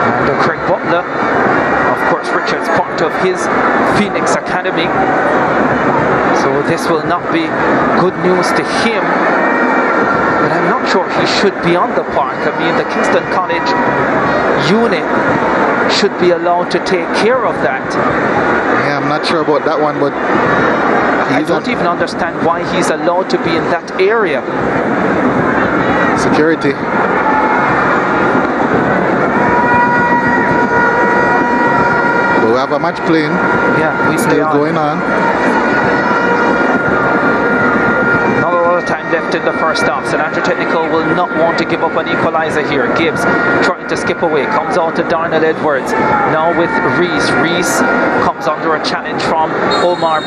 And Craig Butler, of course, Richards part of his Phoenix Academy, so this will not be good news to him. But I'm not sure he should be on the park. I mean, the Kingston College unit should be allowed to take care of that. Yeah, I'm not sure about that one, but I don't even understand why he's allowed to be in that area. Security. But we have a match playing. Yeah, we stay still on. Going on. Time left in the first half. St Andrew Technical will not want to give up an equalizer here. Gibbs trying to skip away, comes out to Darnell Edwards, now with Reese. Reese comes under a challenge from Omar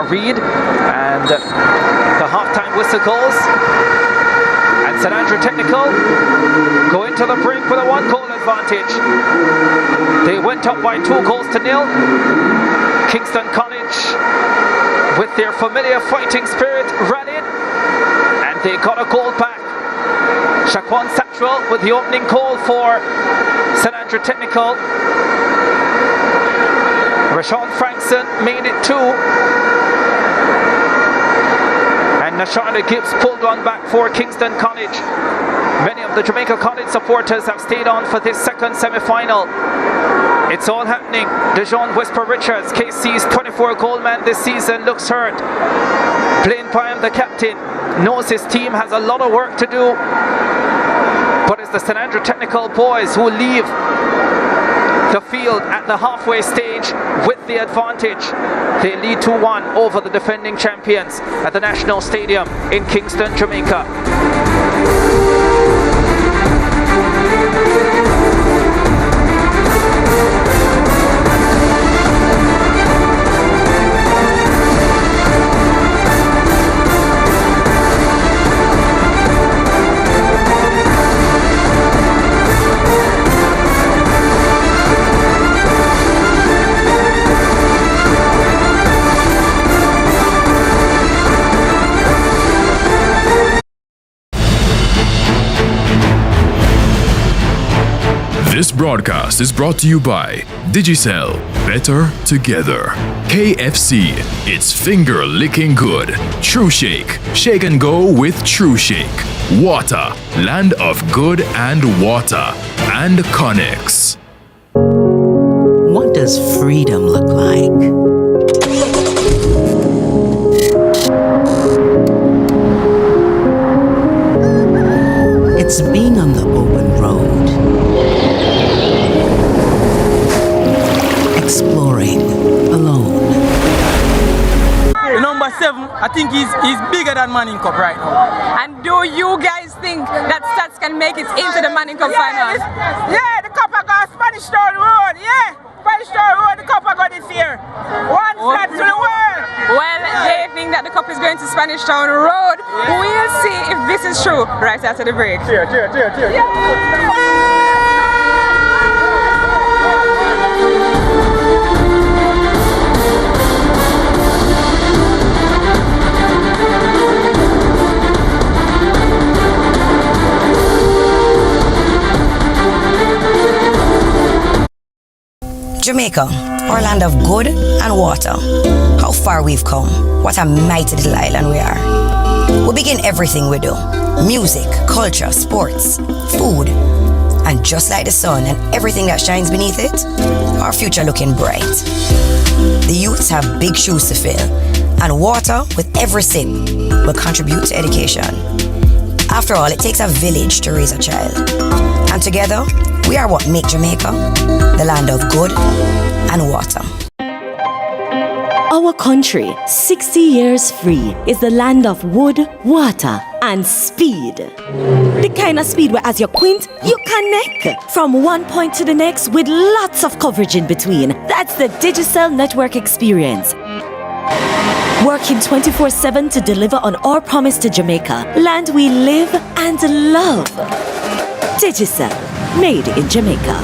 Reed, and the halftime whistle goes, and St Andrew Technical go into the break with a 1-goal advantage. They went up by 2-0. Kingston College, with their familiar fighting spirit, rallied, and they got a goal back. Shaquan Satchwell with the opening goal for St Andrew Technical. Rashawn Frankson made it 2. And Nashana Gibbs pulled one back for Kingston College. Many of the Jamaica College supporters have stayed on for this second semi-final. It's all happening. Dejon Whisper Richards, KC's 24-goal man this season, looks hurt. Blaine Pyam, the captain, knows his team has a lot of work to do. But it's the St Andrew Technical boys who leave the field at the halfway stage with the advantage. They lead 2-1 over the defending champions at the National Stadium in Kingston, Jamaica. This broadcast is brought to you by Digicel, better together. KFC, it's finger licking good. True Shake, shake and go with True Shake. Water, land of good and water. And Connex. What does freedom look like? It's being on the open road. Exploring alone. The number 7, I think he's bigger than Manning Cup right now. And do you guys think that STATHS can make it into the Manning Cup finals? Yeah, the Cup I got Spanish Town Road. Yeah, Spanish Town Road, the Cup I got this year. One STATHS to the world. Well, they think that the cup is going to Spanish Town Road. Yeah. We'll see if this is true right after the break. Cheer. Jamaica, our land of good and water. How far we've come. What a mighty little island we are. We begin everything we do. Music, culture, sports, food. And just like the sun and everything that shines beneath it, our future looking bright. The youths have big shoes to fill. And water, with every sip, will contribute to education. After all, it takes a village to raise a child. And together, We are what make Jamaica the land of good and water. Our country, 60 years free, is the land of wood, water, and speed. The kind of speed where as you quint, you connect from one point to the next with lots of coverage in between. That's the Digicel network experience. Working 24/7 to deliver on our promise to Jamaica, land we live and love. Digicel, made in Jamaica.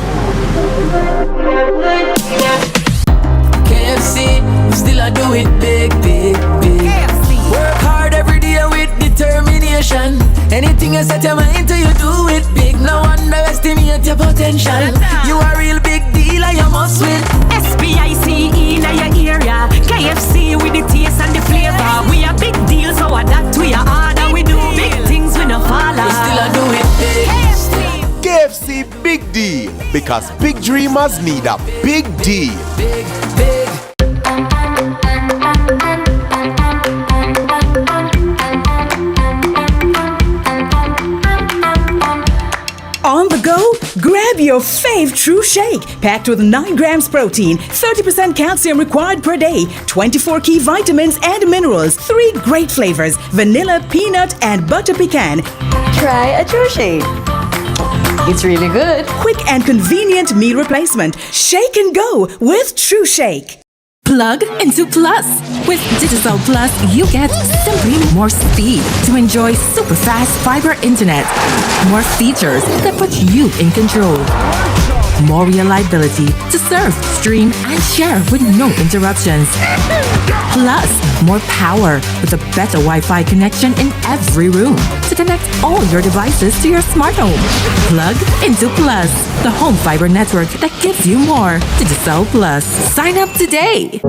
KFC, we still a do it big, big, big. KFC. Work hard every day with determination. Anything you set your mind to, you do it big. No underestimate your potential. You a real big deal and you must win. SBIC in your area. KFC with the taste and the flavor. We a big deal, so that we are hard and we do big things we no follow. We still a do it big. KFC big deal, because big dreamers need a big deal. Big, big. On the go, grab your fave True Shake, packed with 9 grams protein, 30% calcium required per day, 24 key vitamins and minerals, 3 great flavors, vanilla, peanut, and butter pecan. Try a True Shake. It's really good. Quick and convenient meal replacement. Shake and go with True Shake. Plug into Plus. With Digicel Plus, you get simply more speed to enjoy super fast fiber internet, more features that put you in control, more reliability to surf, stream, and share with no interruptions. Plus, more power with a better Wi-Fi connection in every room to connect all your devices to your smart home. Plug into Plus, the home fiber network that gives you more. Digicel Plus. Sign up today.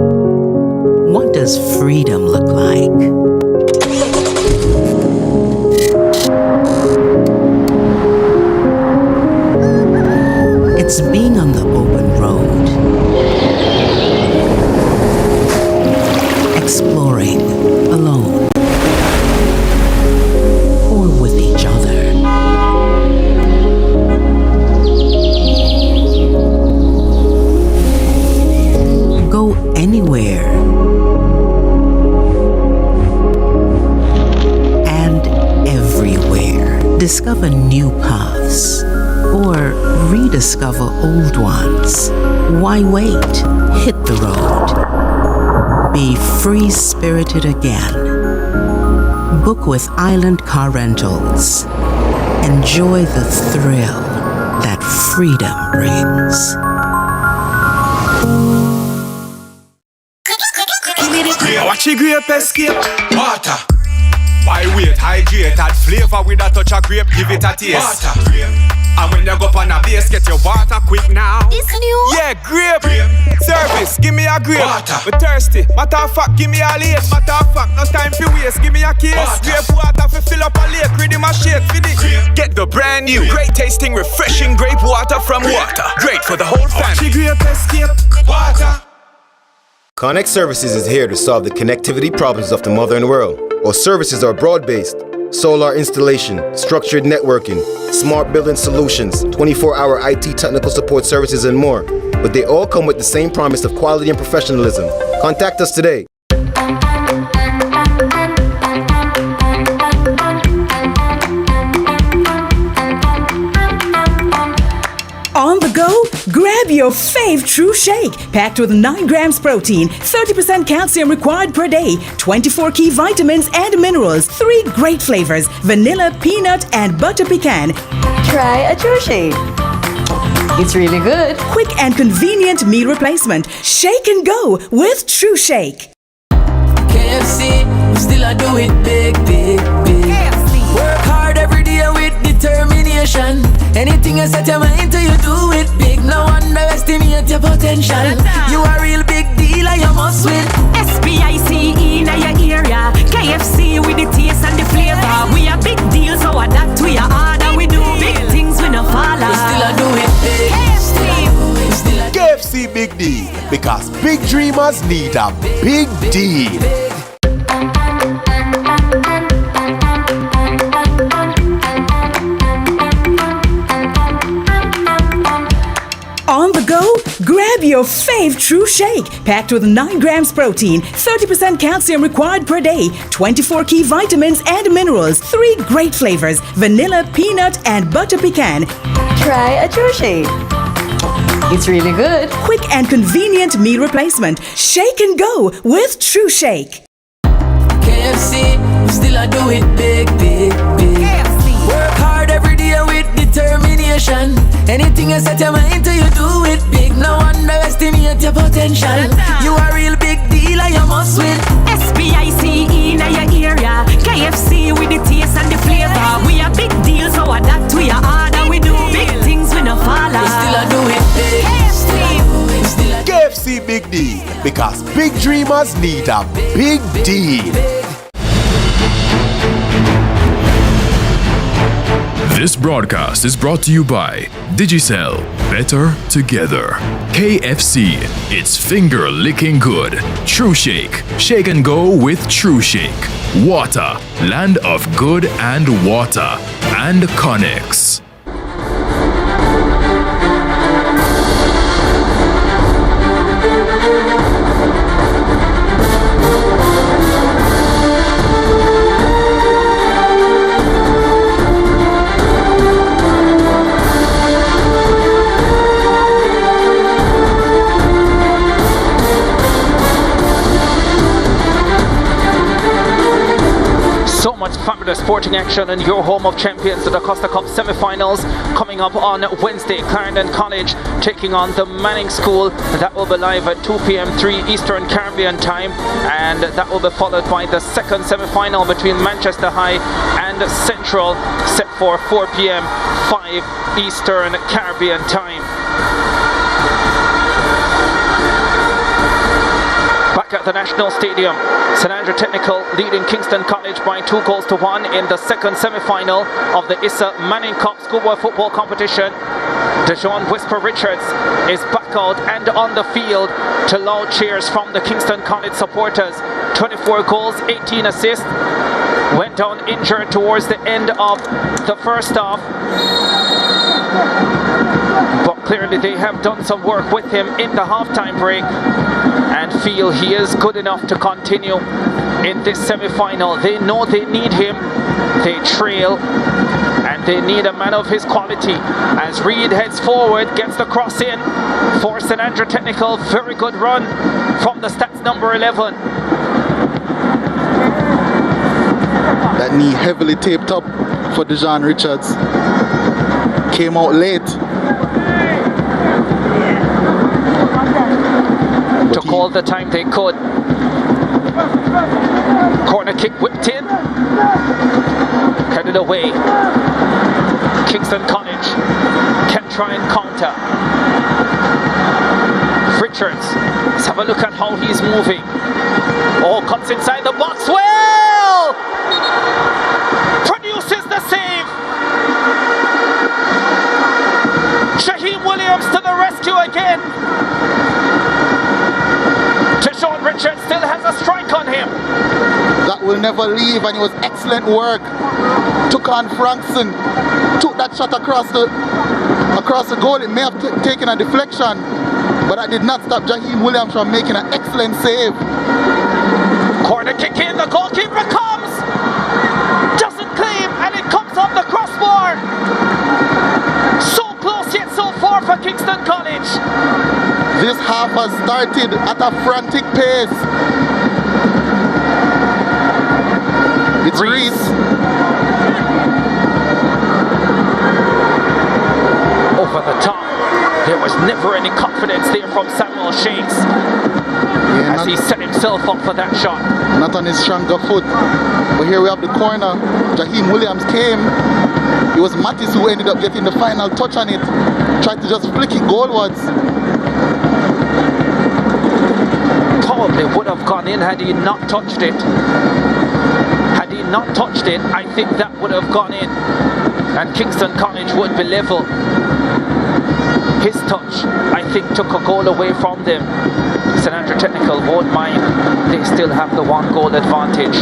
What does freedom look like? It's being on the open road, exploring alone or with each other. Go anywhere and everywhere. Discover new paths or rediscover old ones. Why wait? Hit the road. Be free-spirited again. Book with Island Car Rentals. Enjoy the thrill that freedom brings. Watch it grape escape. Water. Why wait? Hydrate, add flavor with a touch of grape. Give it a taste. Water. And when you go on a base, get your water quick now. This new? Yeah, grape. Service, give me a grape. Water. We're thirsty. Matter of fact, give me a late. Matter of fact, no time for waste. Give me a case. Grape water for fill up a lake. Ready my shake for the Get the brand new, great tasting, refreshing grape water from Water. Great for the whole family. Grape escape. Water. Connect Services is here to solve the connectivity problems of the modern world. Our services are broad-based, solar installation, structured networking, smart building solutions, 24-hour IT technical support services, and more. But they all come with the same promise of quality and professionalism. Contact us today. On the go, grab your fave True Shake, packed with 9 grams protein, 30% calcium required per day, 24 key vitamins and minerals, 3 great flavors, vanilla, peanut, and butter pecan. Try a True Shake. It's really good. Quick and convenient meal replacement. Shake and go with True Shake. KFC, we still a do it big, big, big. KFC. Work hard every day with determination. Anything you set your mind to, you do it big. No underestimate your potential. You a real big deal and you must win. SBIC in your area. KFC with the taste and the flavor. We a big deal, so that we are hard and we do big things we no follow. We still a do it big. KFC big deal, because big dreamers need a big deal. your fave True Shake, packed with 9 grams protein, 30% calcium required per day, 24 key vitamins and minerals, 3 great flavors, vanilla, peanut, and butter pecan. Try a True Shake. It's really good. Quick and convenient meal replacement. Shake and go with True Shake. KFC, we still I do it big, big, big. KFC. Work hard every day with determination. Anything you set your mind to, you do it big. No underestimate your potential. You are a real big deal and you must win. SBICE in your area. KFC with the taste and the flavor. We are big deals, so that we are hard and we do big things we no follow. We still I do it big. KFC Big D, because big dreamers need a big deal. This broadcast is brought to you by Digicel, better together. KFC, it's finger licking good. True Shake, shake and go with True Shake. Water, land of good and water. And Connex. So much fabulous sporting action in your home of champions, the Costa Cup semi-finals coming up on Wednesday. Clarendon College taking on the Manning School. That will be live at 2 p.m. 3 Eastern Caribbean time, and that will be followed by the second semi-final between Manchester High and Central, set for 4 p.m. 5 Eastern Caribbean time. Back at the National Stadium, St Andrew Technical leading Kingston College by 2-1 in the second semi-final of the ISSA Manning Cup Schoolboy football competition. DeJohn Whisper Richards is back out and on the field to loud cheers from the Kingston College supporters. 24 goals, 18 assists. Went down injured towards the end of the first half, but clearly they have done some work with him in the halftime break and feel he is good enough to continue in this semi-final. They know they need him, they trail, and they need a man of his quality. As Reed heads forward, gets the cross in for St Andrew Technical. Very good run from the stats number 11. That knee heavily taped up for DeJohn Richards. Came out late. Took all the time they could. Corner kick whipped in. Headed away. Kingston College can try and counter. Richards, let's have a look at how he's moving. Oh, cuts inside the box. Well! Produces the save. Shaheem Williams to the rescue again. DeJohn Richards still has a strike on him. That will never leave, and it was excellent work. Took on Frankson, took that shot across the goal. It may have taken a deflection, but that did not stop Shaheem Williams from making an excellent save. Corner kick in, the goalkeeper comes, doesn't claim, and it comes off the crossbar. So close yet so far for Kingston College. This half has started at a frantic pace. It's Reese. Over the top. There was never any confidence there from Samuel Shakes as he set himself up for that shot. Not on his stronger foot. But here we have the corner. Shaheem Williams came. It was Mattis who ended up getting the final touch on it. Tried to just flick it goalwards. Probably would have gone in had he not touched it. Had he not touched it, I think that would have gone in, and Kingston College would be level. His touch, I think, took a goal away from them. St Andrew Technical won't mind. They still have the 1 goal advantage.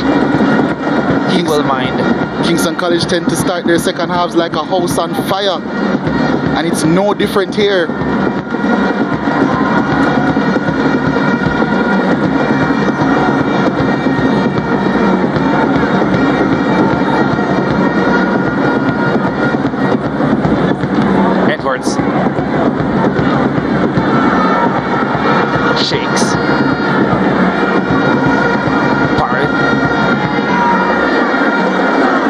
He will mind. Kingston College tend to start their second halves like a house on fire, and it's no different here. forwards. Shakes. Barrett.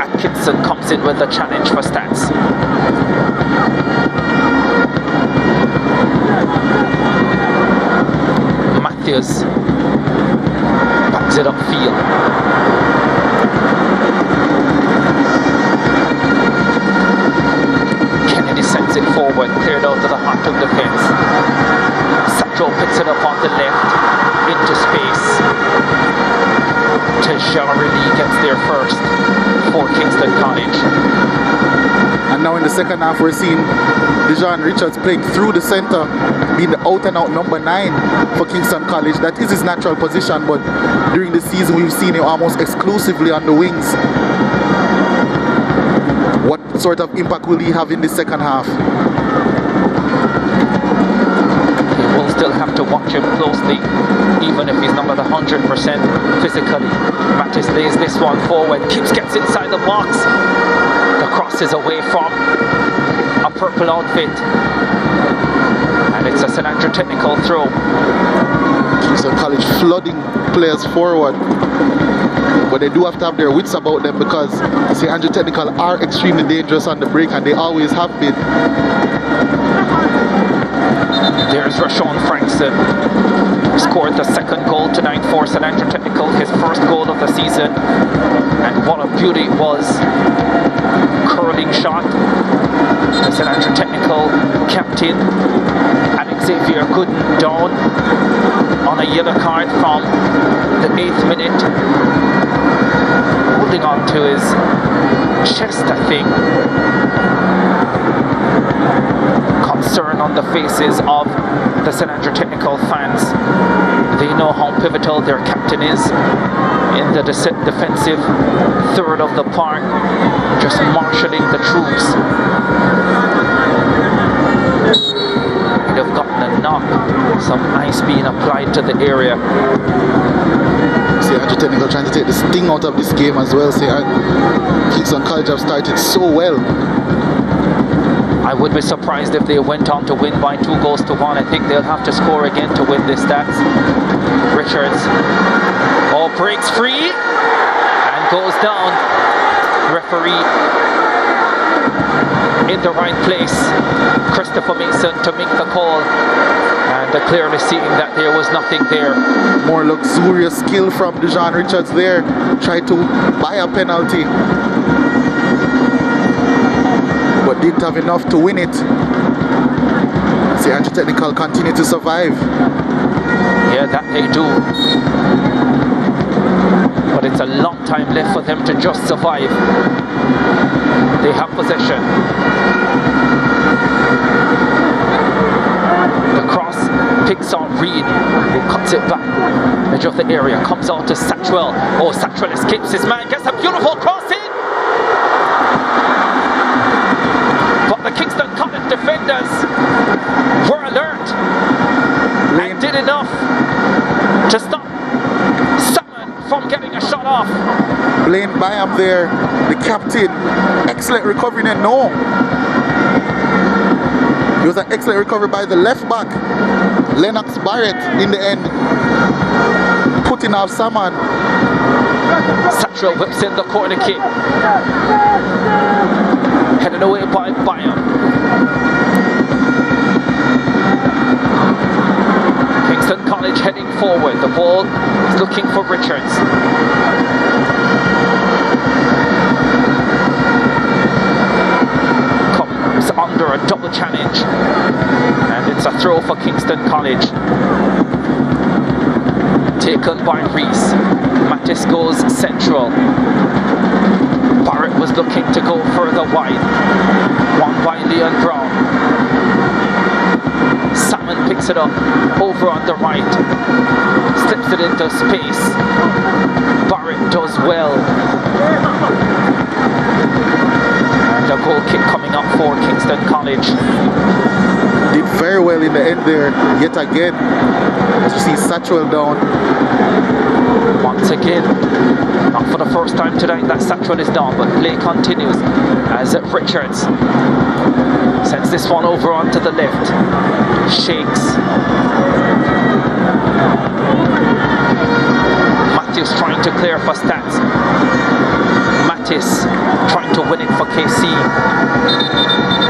Atkinson comes in with a challenge for STATHS. Matthews backs it upfield. Kennedy sends it forward, cleared out to the heart of defense. Satchel picks it up on the left into space. Tejarili gets there first for Kingston College. And now in the second half, we're seeing Dejan Richards playing through the center, being the out-and-out number 9 for Kingston College. That is his natural position, but during the season, we've seen him almost exclusively on the wings. What sort of impact will he have in the second half? We'll still have to watch him closely, even if he's not at 100% physically. Mattis lays this one forward, gets inside the box. The cross is away from a purple outfit, and it's a St. Andrew technical throw. Kingston College flooding players forward, but they do have to have their wits about them, because St. Andrew Technical are extremely dangerous on the break, and they always have been. There's Rashawn Frankson, scored the second goal tonight for St. Andrew Technical, his first goal of the season, and what a beauty it was. Curling shot. The St. Andrew Technical captain Xavier Gooden down on a yellow card from the 8th minute, holding on to his chest, I think. Concern on the faces of the St. Andrew Technical fans. They know how pivotal their captain is in the defensive third of the park, just marshalling the troops. They've gotten a knock, some ice being applied to the area. St. Andrew Technical trying to take the sting out of this game as well. Kingston College have started so well. I would be surprised if they went on to win by 2-1. I think they'll have to score again to win this STATHS. Richards breaks free and goes down. Referee in the right place, Christopher Mason, to make the call, and clearly seeing that there was nothing there. More luxurious skill from Dejan Richards there, tried to buy a penalty, but didn't have enough to win it. St. Andrew Technical continue to survive. Yeah, that they do. But it's a long time left for them to just survive. They have possession. The cross picks on Reed, who cuts it back. Edge of the area, comes out to Satchwell. Oh, Satchwell escapes his man, gets a beautiful cross in. But the Kingston College defenders were alert and did enough to stop Salmon from getting a shot off. Blaine Byam there, the captain. Excellent recovery there. No. It was an excellent recovery by the left back, Lennox Barrett, in the end, putting off Salmon. Satchwell whips in the corner kick. Headed away by Byam. Kingston College heading forward. The ball is looking for Richards. Comes under a double challenge, and it's a throw for Kingston College. Taken by Reese. Mattis goes central. Barrett was looking to go further wide. Won by Leon Brown. Salmon picks it up over on the right. Slips it into space. Barrett does well. And a goal kick coming up for Kingston College. Did very well in the end there, yet again. As you see Satchwell down. Once again, not for the first time tonight that Satchwell is down, but play continues as Richards sends this one over onto the left. Shakes. Matthews trying to clear for STATHS. Mattis trying to win it for KC.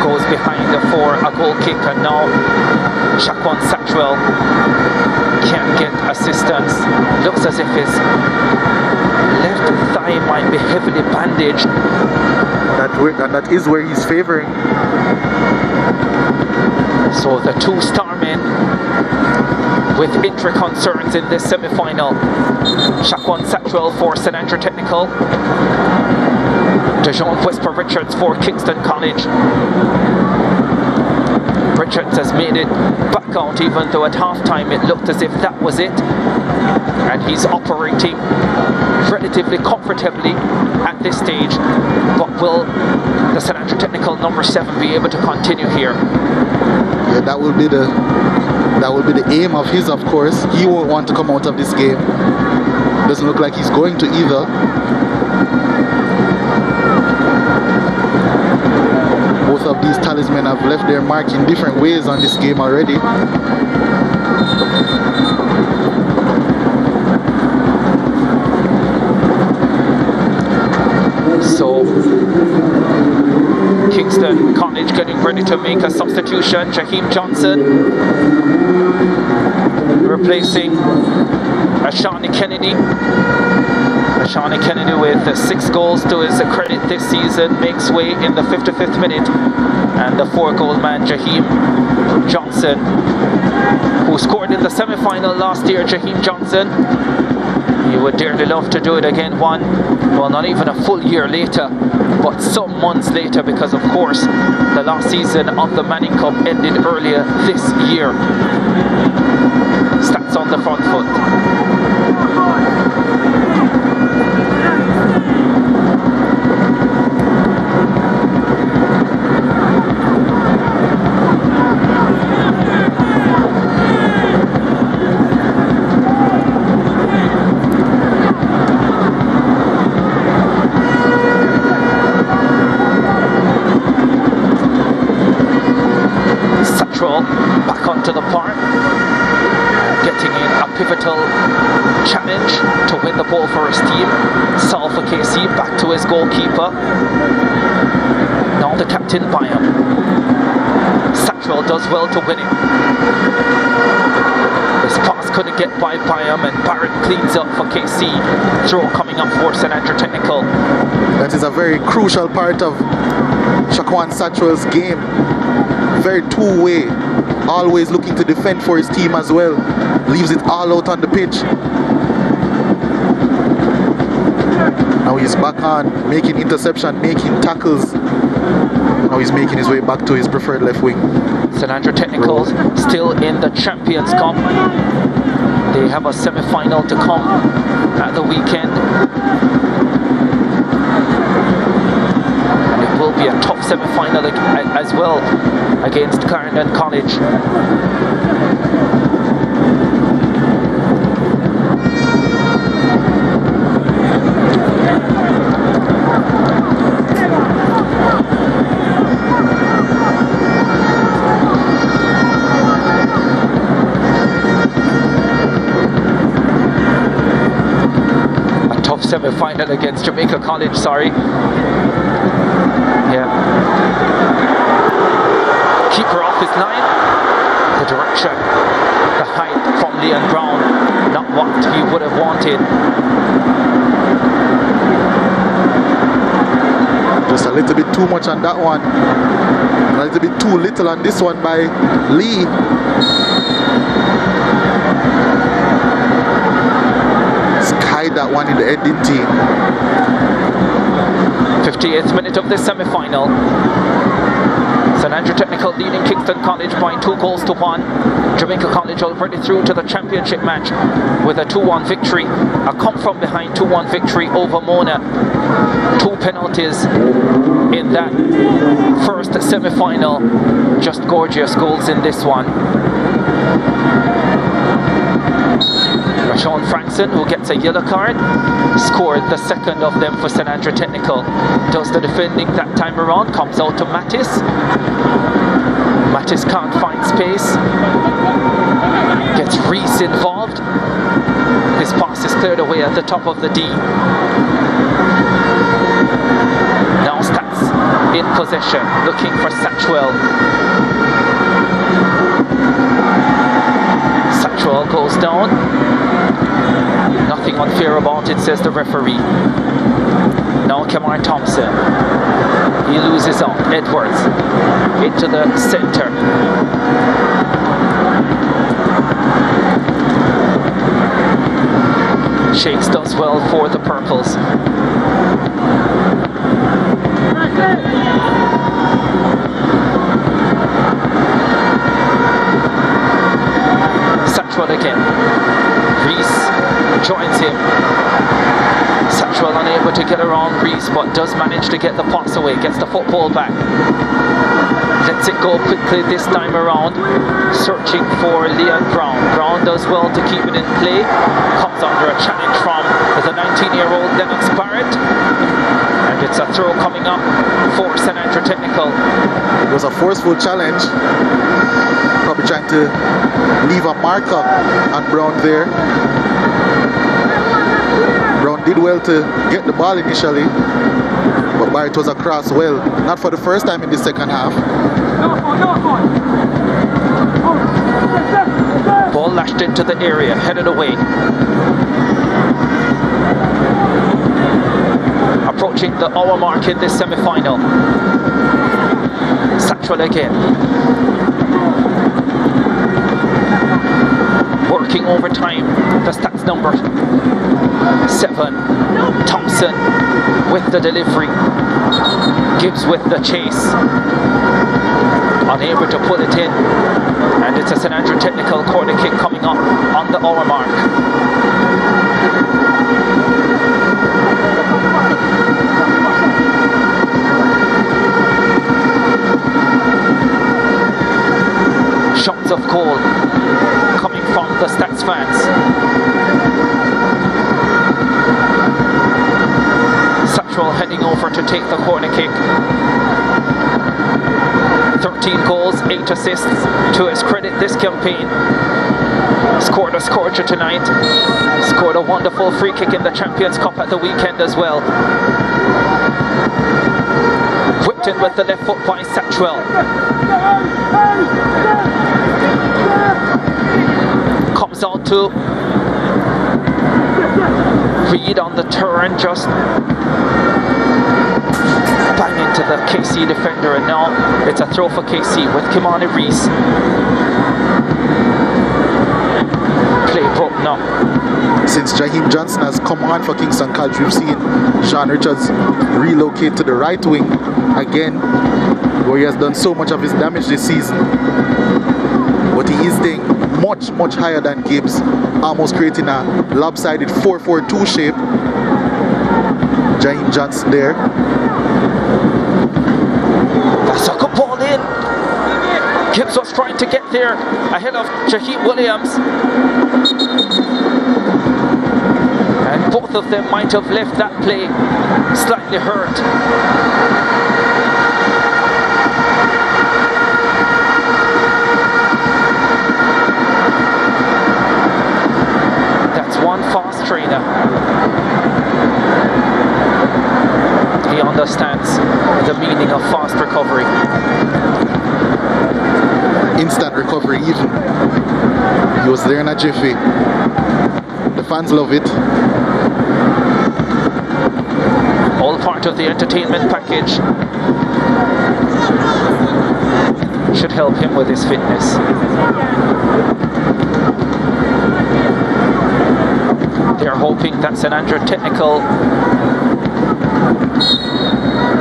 Goes behind for a goal kick, and now Shaquan Satchwell can't get assistance. Looks as if his left thigh might be heavily bandaged. That is where he's favoring. So the two star men with injury concerns in this semi-final. Shaquan Satchwell for St Andrew Technical. Dejon Whisper Richards for Kingston College. Richards has made it back out, even though at half-time it looked as if that was it. And he's operating relatively comfortably at this stage. But will the St Andrew Technical number 7 be able to continue here? Yeah, that will be the aim of his, of course. He won't want to come out of this game. Doesn't look like he's going to either. Both of these talismen have left their mark in different ways on this game already. So Kingston College getting ready to make a substitution. Jaheim Johnson replacing Ashani Kennedy. Ashani Kennedy with 6 goals to his credit this season makes way in the 55th minute, and the 4-goal man Jaheim Johnson, who scored in the semi-final last year. Jaheim Johnson, he would dearly love to do it again, well, not even a full year later, but some months later, because of course the last season of the Manning Cup ended earlier this year. STATHS on the front foot. Back onto the park, getting in a pivotal challenge to win the ball for his team. Saul for KC, back to his goalkeeper. Now the captain Byam. Satchwell does well to win it. This pass couldn't get by Byam, and Barrett cleans up for KC. Throw coming up for St Andrew Technical. That is a very crucial part of Shaquan Satchwell's game. Very two-way, always looking to defend for his team as well. Leaves it all out on the pitch. Now he's back on, making interception, making tackles. Now he's making his way back to his preferred left wing. St Andrew Technical still in the Champions Cup. They have a semi-final to come at the weekend. Will be a tough semi-final as well against Clarendon College. A tough semi-final against Jamaica College, sorry. Yeah. Keeper off his line. The direction, the height from Leon Brown, not what he would have wanted. Just a little bit too much on that one. A little bit too little on this one by Lee. Skied that one in the ending team. 58th minute of this semi-final. St Andrew Technical leading Kingston College by 2 goals to 1. Jamaica College already through to the championship match with a 2-1 victory. A come from behind 2-1 victory over Mona. 2 penalties in that first semi-final. Just gorgeous goals in this one. Rashawn Frankson, who gets a yellow card, scored the second of them for St Andrew Technical. Does the defending that time around, comes out to Mattis. Mattis can't find space. Gets Reese involved. His pass is cleared away at the top of the D. Now STATHS in possession, looking for Satchwell. Satchwell goes down. Nothing unfair about it, says the referee. Now Kamar Thompson. He loses out. Edwards into the center. Shakes does well for the Purples. Satchwell again. Reese joins him. Satchwell unable to get around Reese, but does manage to get the pass away. Gets the football back. Lets it go quickly this time around. Searching for Leon Brown. Brown does well to keep it in play. Comes under a challenge from the 19-year-old Lennox Barrett. And it's a throw coming up for St. Andrew Technical. It was a forceful challenge. Probably trying to leave a marker on Brown there. Brown did well to get the ball initially, but Barrett was across well. Not for the first time in the second half. Ball lashed into the area, headed away. Approaching the hour mark in this semi-final. Satchwell again. Working overtime, the STATHS number 7. Thompson with the delivery. Gibbs with the chase. Unable to pull it in. And it's a St. Andrew Technical corner kick coming up on the hour mark. Shots of goal coming from the STATHS fans. Satchwell heading over to take the corner kick. 13 goals, 8 assists to his credit this campaign. Scored a scorcher tonight. Scored a wonderful free kick in the Champions Cup at the weekend as well. Whipped in with the left foot by Satchwell. Comes out to Reed on the turn, just bang into the KC defender, and now it's a throw for KC with Kimani Reese. Play broken up. Since Jaheim Johnson has come on for Kingston College, we've seen Sean Richards relocate to the right wing again, where he has done so much of his damage this season. But he is staying much higher than Gibbs, almost creating a lopsided 4-4-2 shape. Jaheim Johnson there. That's a good ball in. Gibbs was trying to get there ahead of Jaheim Williams. And both of them might have left that play slightly hurt. That's one fast trainer. He understands the meaning of fast recovery. Instant recovery even. He was there in a jiffy. The fans love it. All part of the entertainment package. Should help him with his fitness. They're hoping that St. Andrew Technical,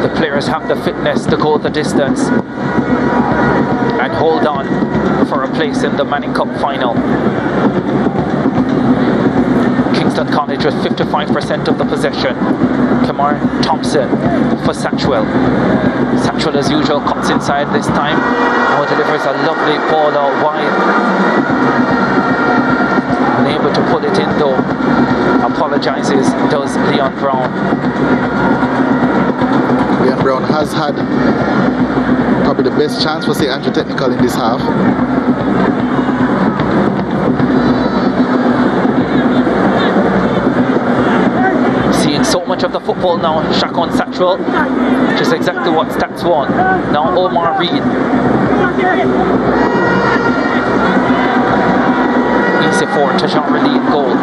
the players have the fitness to go the distance and hold on for a place in the Manning Cup final. Kingston College with 55% of the possession. Kamar Thompson for Satchwell. Satchwell as usual cuts inside this time. Oh, delivers a lovely ball out wide. Unable to pull it in though. Apologizes, does Leon Brown. Ian Brown has had probably the best chance for St. Andrew Technical in this half. Seeing so much of the football now, Shakon Satchwell, which is exactly what STATHS want. Now Omar Reed. Easy for Tajan Raleigh in goal.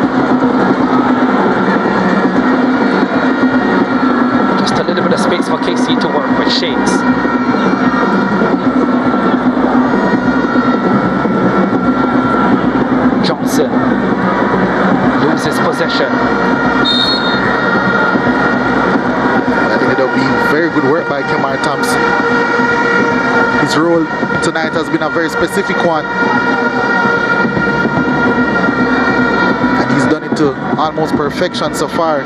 Just a little bit of space for KC to work with Shakes. Johnson loses possession. I think it'll be very good work by Kemar Thompson. His role tonight has been a very specific one. And he's done it to almost perfection so far.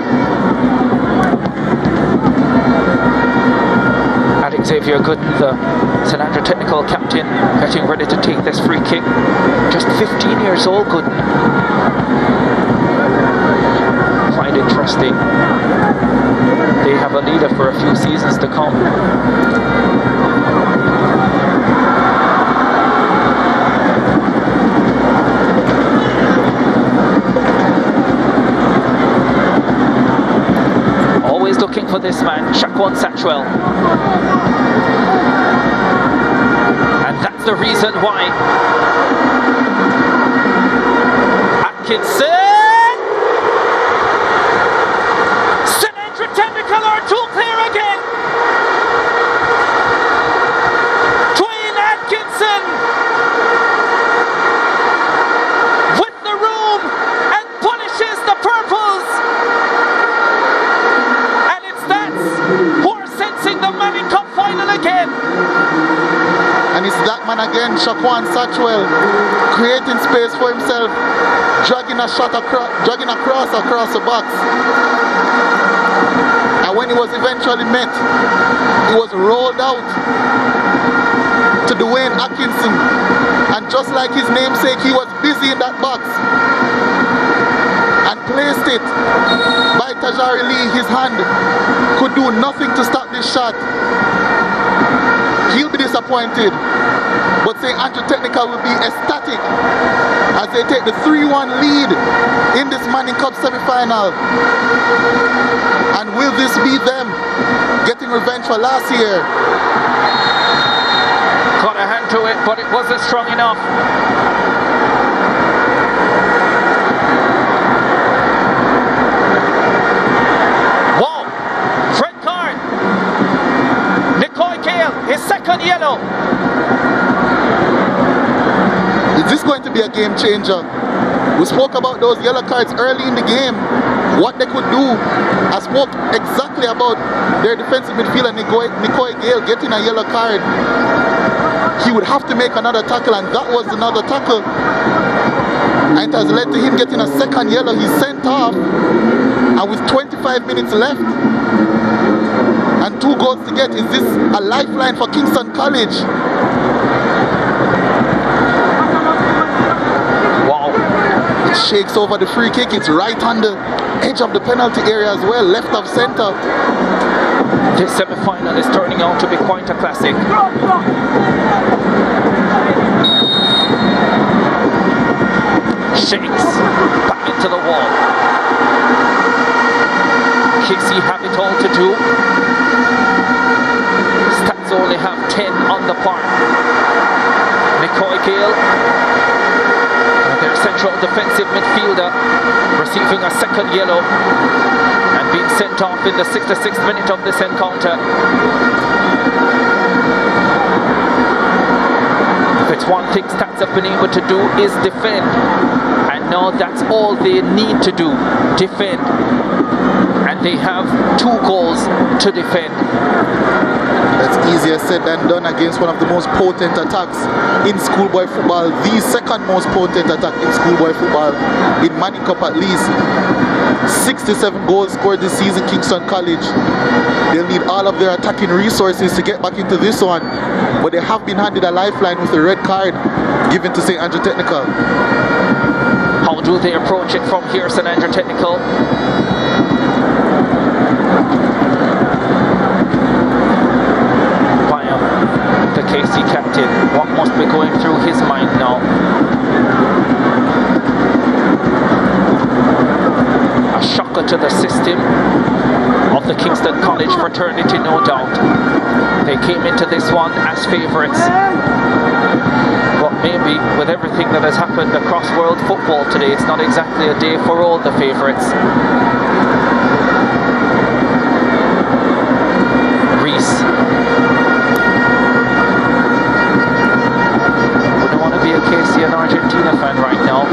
Xavier Gooden, the St. Andrew Technical captain, getting ready to take this free kick. Just 15 years old, Gooden. Quite interesting. They have a leader for a few seasons to come. Always looking for this man, Shaquan Satchwell. And that's the reason why Atkinson, St. Andrew Technical are too clear again. Dwayne Atkinson with the room and punishes the purples. And it's STATHS who are sensing the Manning Cup final again. And it's that man again, Shaquan Satchwell, creating space for himself, dragging a shot across the box. And when he was eventually met, he was rolled out to Dwayne Atkinson. And just like his namesake, he was busy in that box and placed it by Tajari Lee. His hand could do nothing to stop this shot. He'll be disappointed, but St. Andrew Technical will be ecstatic as they take the 3-1 lead in this Manning Cup semi-final. And will this be them getting revenge for last year? Got a hand to it, but it wasn't strong enough. His second yellow. Is this going to be a game changer? We spoke about those yellow cards early in the game, what they could do. I spoke exactly about their defensive midfielder Nicoy Gale getting a yellow card. He would have to make another tackle, and that was another tackle. And it has led to him getting a second yellow. He's sent off, and with 25 minutes left and 2 goals to get, is this a lifeline for Kingston College? Wow. It shakes over the free kick. It's right on the edge of the penalty area as well, left of center. This semi-final is turning out to be quite a classic. Shakes back into the wall. KC have it all to do. STATHS only have 10 on the park. McCoy Gale, their central defensive midfielder, receiving a second yellow and being sent off in the 66th minute of this encounter. If it's one thing STATHS have been able to do is defend, and now that's all they need to do, defend. And they have 2 goals to defend. That's easier said than done against one of the most potent attacks in schoolboy football, the second most potent attack in schoolboy football, in Manning Cup at least. 67 goals scored this season, Kingston College. They'll need all of their attacking resources to get back into this one, but they have been handed a lifeline with a red card given to St. Andrew Technical. How do they approach it from here, St. Andrew Technical? KC captain. What must be going through his mind now? A shocker to the system of the Kingston College fraternity, no doubt. They came into this one as favourites. But maybe with everything that has happened across world football today, it's not exactly a day for all the favourites. Reese. Wouldn't want to be a KC and Argentina fan right now.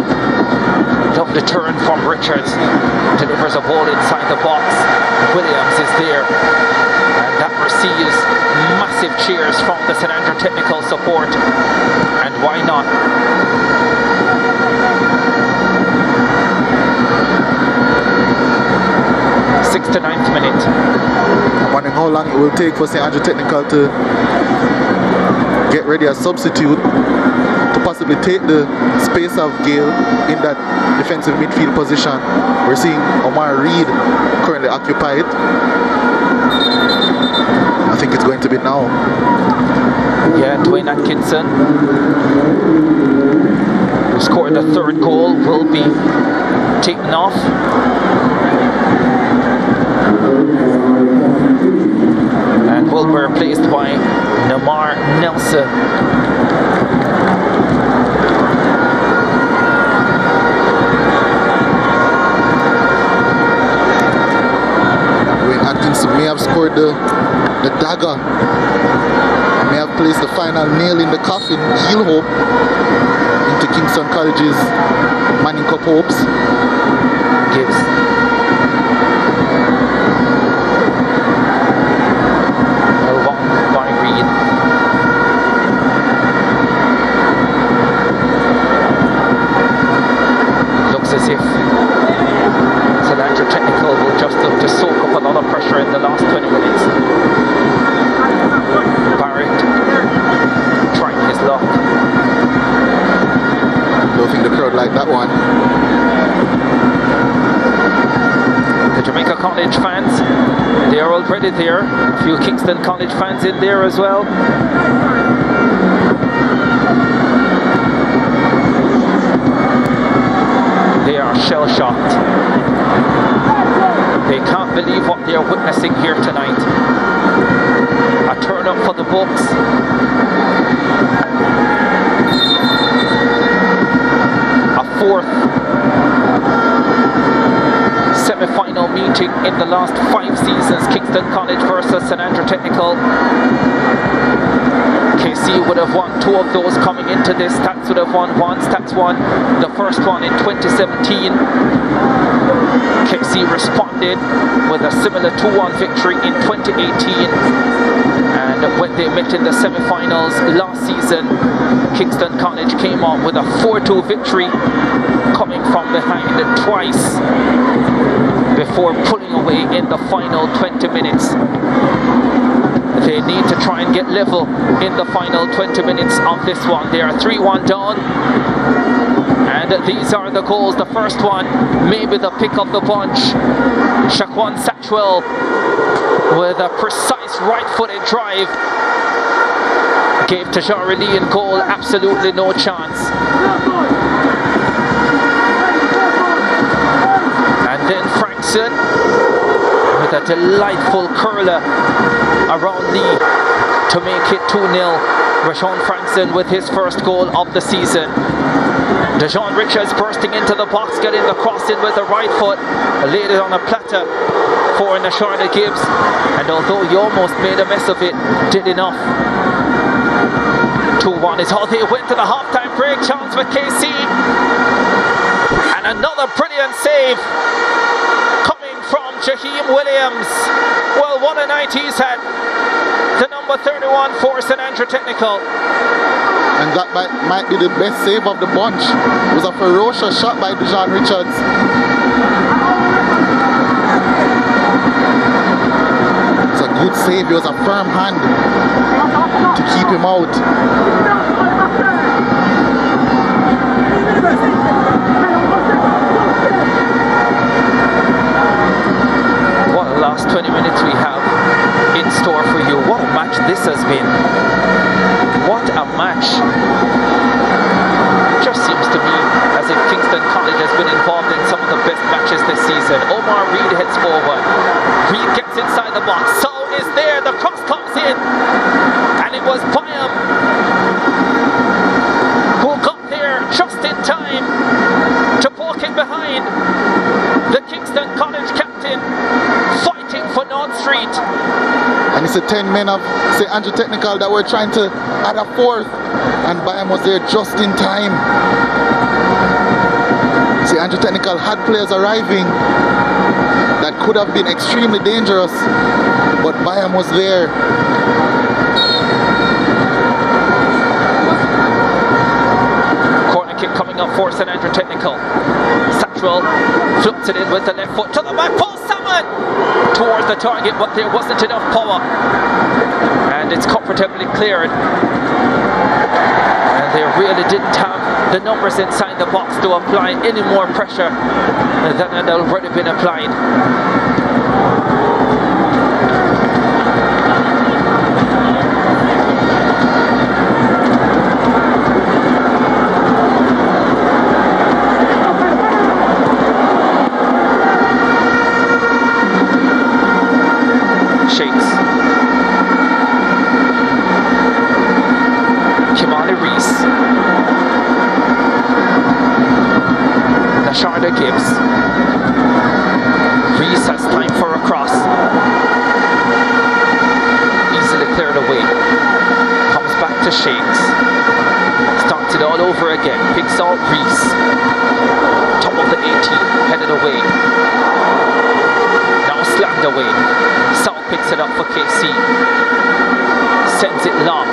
Love the turn from Richards. Delivers a ball inside the box. Williams is there. And that receives massive cheers from the St. Andrew technical support. And why not? Sixth to 9th minute. I'm wondering how long it will take for St. Andrew Technical to get ready as substitute to possibly take the space of Gale in that defensive midfield position. We're seeing Omar Reed currently occupy it. I think it's going to be now. Yeah, Dwayne Atkinson, who scored the third goal, will be taken off. And will be replaced by Namar Nelson. Dwayne Atkinson may have scored the dagger. May have placed the final nail in the coffin, heel hope, into Kingston College's Manning Cup hopes. Gibbs. Well won by Reed. Looks as if St. Andrew Technical will just look to soak up a lot of pressure in the last 20 minutes. Barrett trying his luck. Don't think the crowd like that one. The Jamaica College fans, they are already there. A few Kingston College fans in there as well. They are shell-shocked. They can't believe what they are witnessing here tonight. A turn up for the books. A fourth semi-final meeting in the last 5 seasons. Kingston College versus St. Andrew Technical. KC would have won 2 of those coming into this. STATHS would have won 1. STATHS won the first one in 2017. KC responded with a similar 2-1 victory in 2018. And when they met in the semi-finals last season, Kingston College came out with a 4-2 victory, coming from behind twice before pulling away in the final 20 minutes. They need to try and get level in the final 20 minutes of this one. They are 3-1 down. And these are the goals. The first one, maybe the pick of the bunch. Shaquan Satchwell with a precise right-footed drive. Gave Tajari Lee in goal absolutely no chance. And then Frankson with a delightful curler around Lee to make it 2-0. Rashawn Frankson with his first goal of the season. Dejon Richards bursting into the box, getting the cross in with the right foot, laid it on a platter for Nasharda Gibbs, and although he almost made a mess of it, did enough. 2-1 is how they went to the halftime break. Chance for KC, and another brilliant save coming from Jaheim Williams. Well, what a night he's had. The number 31 for St. Andrew Technical. And that might be the best save of the bunch. It was a ferocious shot by Dejon Richards. It's a good save. It was a firm hand to keep him out. What a last 20 minutes we have in store for you. What a match this has been. what a match. Just seems to me as if Kingston College has been involved in some of the best matches this season. Omar Reed heads forward. Reed gets inside the box. So is there. The cross comes in. And it was Byam who got there just in time to poke it behind. The Kingston College captain fighting for North Street. And it's the 10 men of St. Andrew Technical that were trying to add a fourth. And Byam was there just in time. St. Andrew Technical had players arriving that could have been extremely dangerous. But Byam was there. Corner kick coming up for St. Andrew Technical. Satchwell flips it in with the left foot to the back post. Salmon towards the target, but there wasn't enough power. And it's comfortably cleared. And they really didn't have the numbers inside the box to apply any more pressure than had already been applied. Gibbs. Reese has time for a cross. Easily cleared away. Comes back to Shakes. Starts it all over again. Picks out Reese. Top of the 18. Headed away. Now slammed away. South picks it up for KC. Sends it long.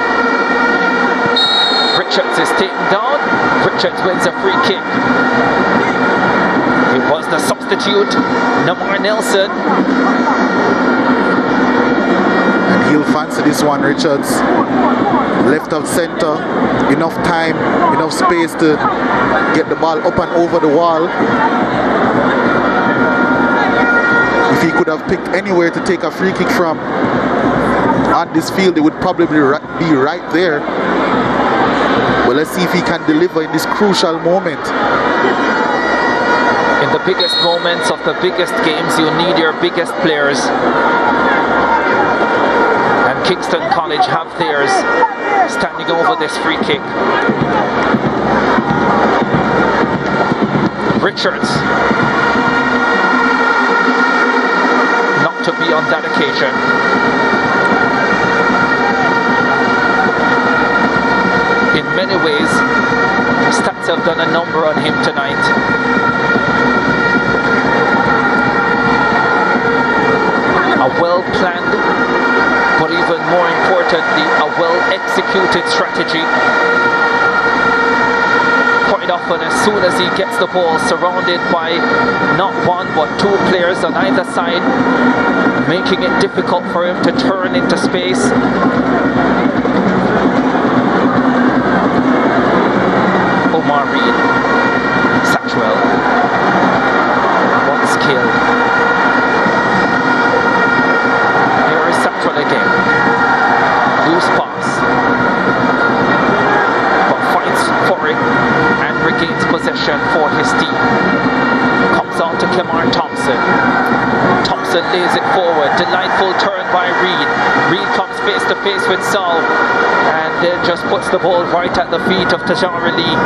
Richards is taken down. Richards wins a free kick. It was the substitute, Namar Nelson. And he'll fancy this one, Richards. Left of center, enough time, enough space to get the ball up and over the wall. If he could have picked anywhere to take a free kick from on this field, it would probably be right there. But let's see if he can deliver in this crucial moment. In the biggest moments of the biggest games, you need your biggest players. And Kingston College have theirs, standing over this free kick. Richards. Not to be on that occasion. In many ways, Stats have done a number on him tonight. A well-planned, but even more importantly, a well-executed strategy. Quite often, as soon as he gets the ball, surrounded by not one but two players on either side, making it difficult for him to turn into space. Omar Reed, Satchwell, one skill. Here is Satchwell again. Loose pass, but finds for it and regains possession for his team. Comes on to Kemar Thompson. Thompson lays it forward. Delightful turn by Reed. Reed comes face to face with Saul and then just puts the ball right at the feet of Tajara Lee.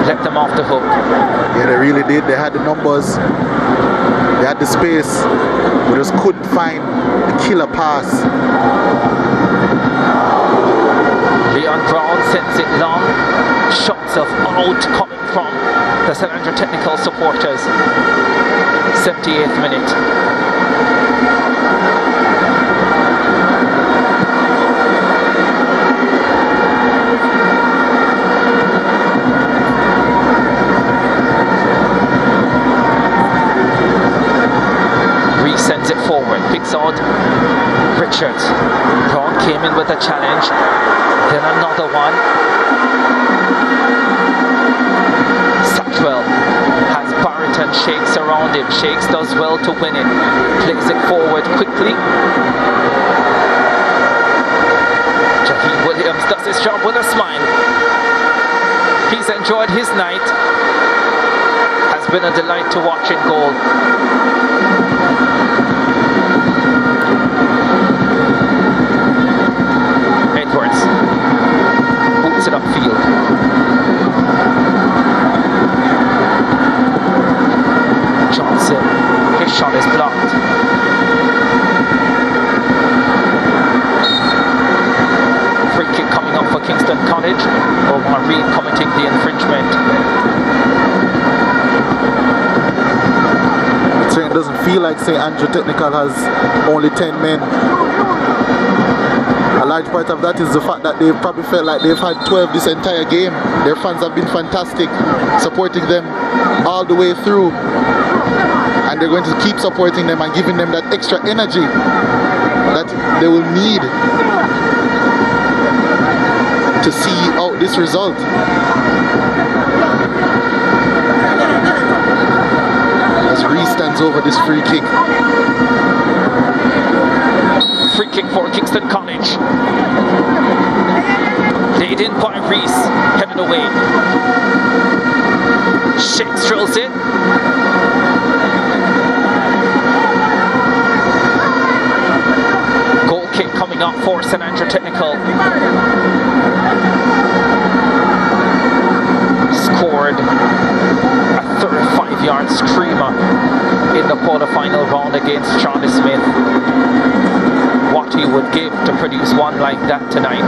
Let them off the hook. Yeah, they really did. They had the numbers. They had the space. We just couldn't find the killer pass. Leon Brown sends it long. Shots of out coming from the St. Andrew Technical supporters. 78th minute. Sends it forward, picks out Richards. Brown came in with a challenge, then another one. Satchwell has Barrett and Shakes around him. Shakes does well to win it, plays it forward quickly. his job with a smile. He's enjoyed his night. Has been a delight to watch in goal. Edwards boots it upfield. Johnson, his shot is blocked. Free kick coming up for Kingston College. Omar Reed commenting the infringement. It doesn't feel like St. Andrew Technical has only 10 men. A large part of that is the fact that they've probably felt like they've had 12 this entire game. Their fans have been fantastic, supporting them all the way through. And they're going to keep supporting them and giving them that extra energy that they will need to see out this result. As Reese stands over this free kick. Free kick for Kingston College. Laid in by Reese, headed away. Shakes drills in. Goal kick coming up for St. Andrew Technical. Scored a 35-yard screamer in the quarter-final round against Charlie Smith. What he would give to produce one like that tonight.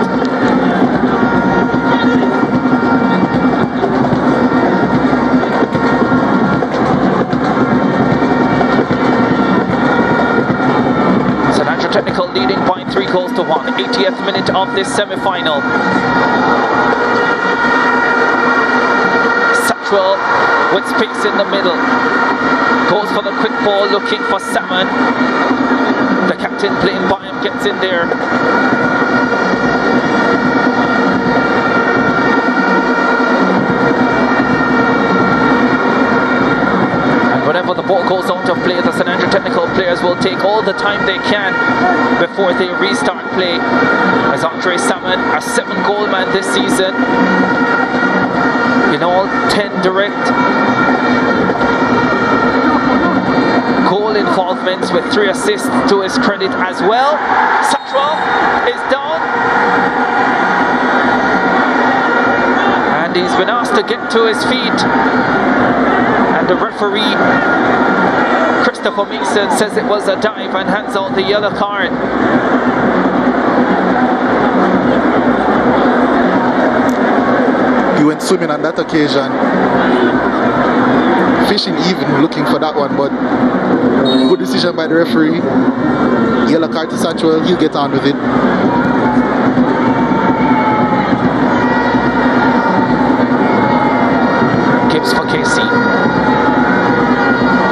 St. Andrew Technical leading by 3-1. 80th minute of this semi-final. Satchwell with space in the middle. Goes for the quick ball, looking for Salmon. The captain playing by him gets in there. And whenever the ball goes out of play, the St. Andrew Technical players will take all the time they can before they restart play. As Andre Salmon, a 7-goal man this season. In all 10 direct goal involvements with 3 assists to his credit as well. Satchwell is down. And he's been asked to get to his feet. And the referee, Christopher Mason, says it was a dive and hands out the yellow card. He went swimming on that occasion. Fishing even, looking for that one, but good decision by the referee. Yellow card to Satchwell, he'll get on with it. Gibbs for KC.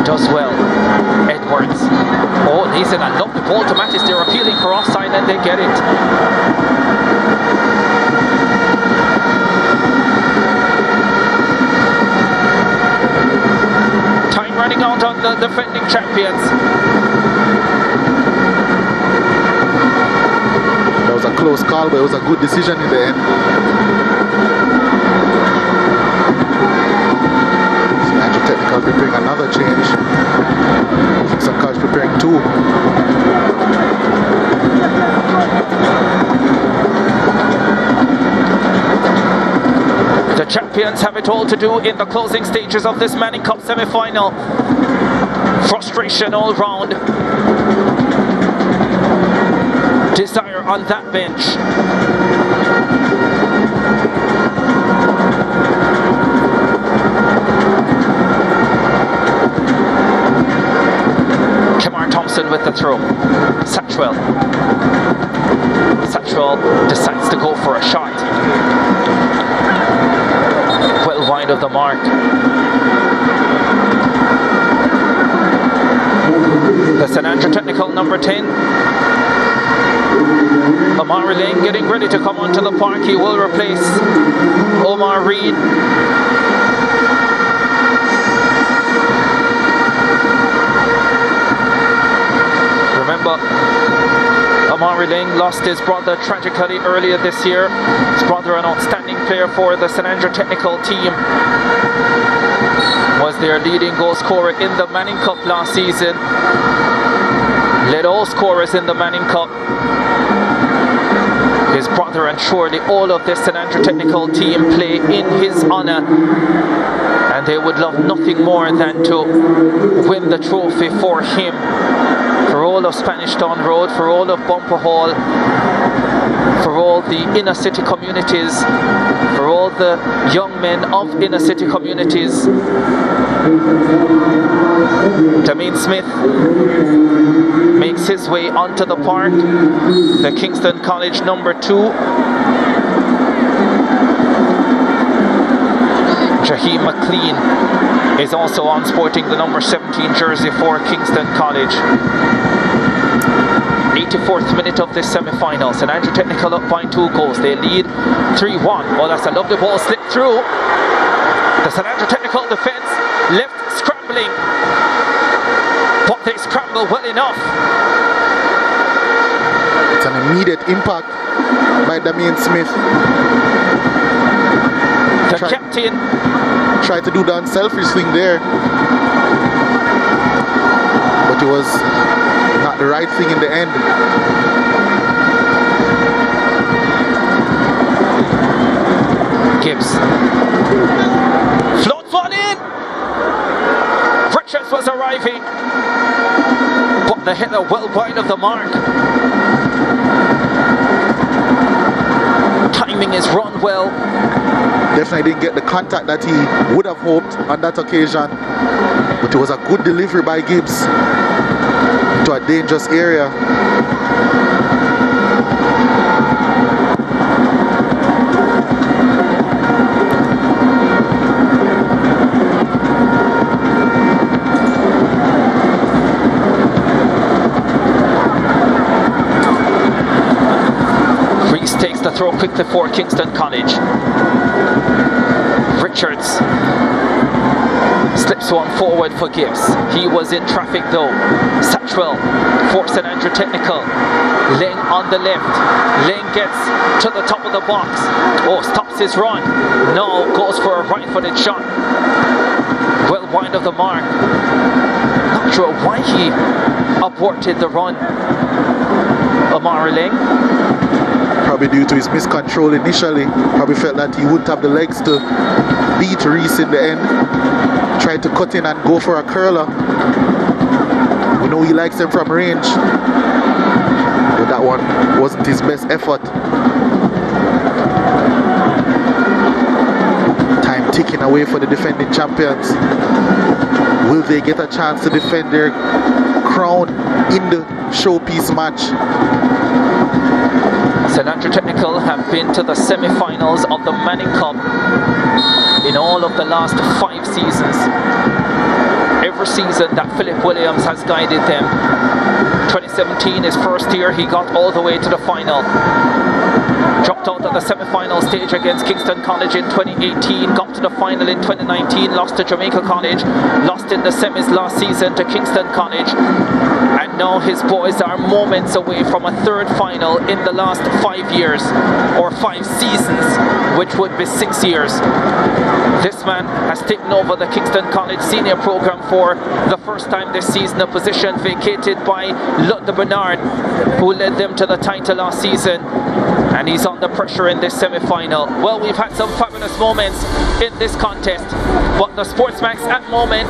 Does well. Edwards. Oh, he's in a lovely ball to Mattis. They're appealing for offside and they get it. Running out on the defending champions. That was a close call, but it was a good decision in the end. St. Andrew Technical preparing another change. Kingston College preparing 2. The champions have it all to do in the closing stages of this Manning Cup semi-final. Frustration all round. Desire on that bench. Kamar Thompson with the throw. Satchwell. Satchwell decides to go for a shot. Well wide of the mark. The St. Andrew Technical number 10. Amari Lane getting ready to come onto the park. He will replace Omar Reed. Remember, Amari Ling lost his brother tragically earlier this year. His brother, an outstanding player for the St. Andrew Technical team, was their leading goal scorer in the Manning Cup last season. Led all scorers in the Manning Cup. His brother and surely all of this St. Andrew Technical team play in his honour, and they would love nothing more than to win the trophy for him, for all of Spanish Town Road, for all of Bumper Hall, for all the inner city communities, for all the young men of inner city communities. Tameen Smith makes his way onto the park, the Kingston College number 2. Jaheem McLean is also on, sporting the number 17 jersey for Kingston College. 84th minute of this semi-final. St. Andrew Technical up by 2 goals. They lead 3-1. Oh, that's a lovely ball slipped through. The St. Andrew Technical defence left scrambling, but they scramble well enough. It's an immediate impact by Damien Smith. The captain tried to do the unselfish thing there, but it was not the right thing in the end. Gibbs. Float one in! Richards was arriving, but the header well wide of the mark. Timing is run well. Definitely didn't get the contact that he would have hoped on that occasion, but it was a good delivery by Gibbs to a dangerous area. Reese takes the throw quickly for Kingston College. Richards slips one forward for Gibbs. He was in traffic though. Satchwell for St. Andrew Technical. Ling on the left. Ling gets to the top of the box. Oh, stops his run. No, goes for a right-footed shot. Well wide of the mark. Not sure why he aborted the run. Amari Ling. Probably due to his miscontrol initially. Probably felt that he wouldn't have the legs to beat Reese in the end. Tried to cut in and go for a curler. We know he likes them from range, but that one wasn't his best effort. Time ticking away for the defending champions. Will they get a chance to defend their crown in the showpiece match? St. Andrew Technical have been to the semi-finals of the Manning Cup in all of the last 5 seasons. Every season that Philip Williams has guided them. 2017, his first year, he got all the way to the final. Dropped out at the semi-final stage against Kingston College in 2018, got to the final in 2019, lost to Jamaica College, lost in the semis last season to Kingston College, and now his boys are moments away from a 3rd final in the last 5 years, or 5 seasons, which would be 6 years. This man has taken over the Kingston College senior program for the first time this season, a position vacated by Luther Bernard, who led them to the title last season. And he's under pressure in this semi-final. Well, we've had some fabulous moments in this contest, but the SportsMax at moment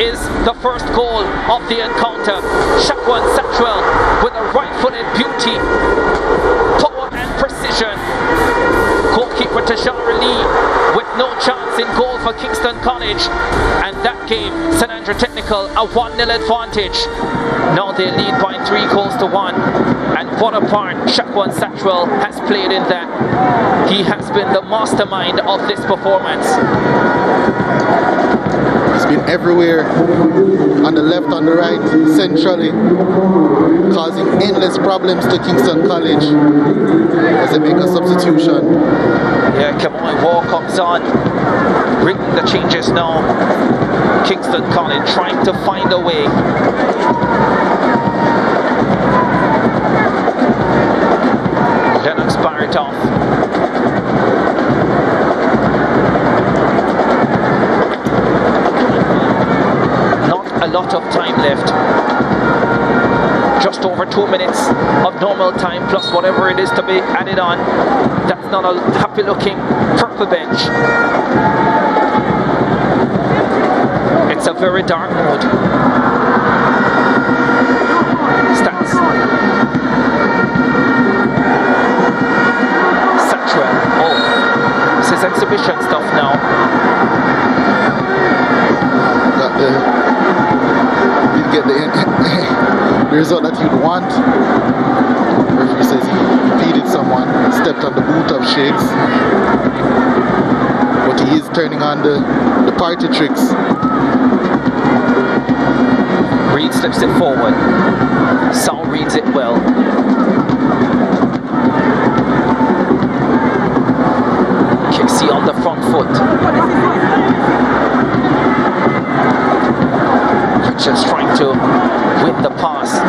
is the first goal of the encounter. Shaquan Satchwell with a right-footed beauty, power and precision. Goalkeeper Tashara Lee with no chance in goal for Kingston College, and that gave St. Andrew Technical a 1-0 advantage. Now they lead by 3 goals to 1, and what a part Shaquan Satchwell has played in that. He has been the mastermind of this performance. He's been everywhere, on the left, on the right, centrally, causing endless problems to Kingston College as they make a substitution. Yeah, Kamoy Wall comes on, bringing the changes now. Kingston College trying to find a way. fire it off. Not a lot of time left. Just over 2 minutes of normal time plus whatever it is to be added on. That's not a happy looking purple bench. It's a very dark mood. STATHS. Satchwell. Oh, this is exhibition stuff now. Didn't get the result that you'd want. Referee says he impeded someone, stepped on the boot of Shakes. But he is turning on the party tricks. Reed slips it forward. Sal reads it well. Kixie on the front foot. Richards trying to win the pass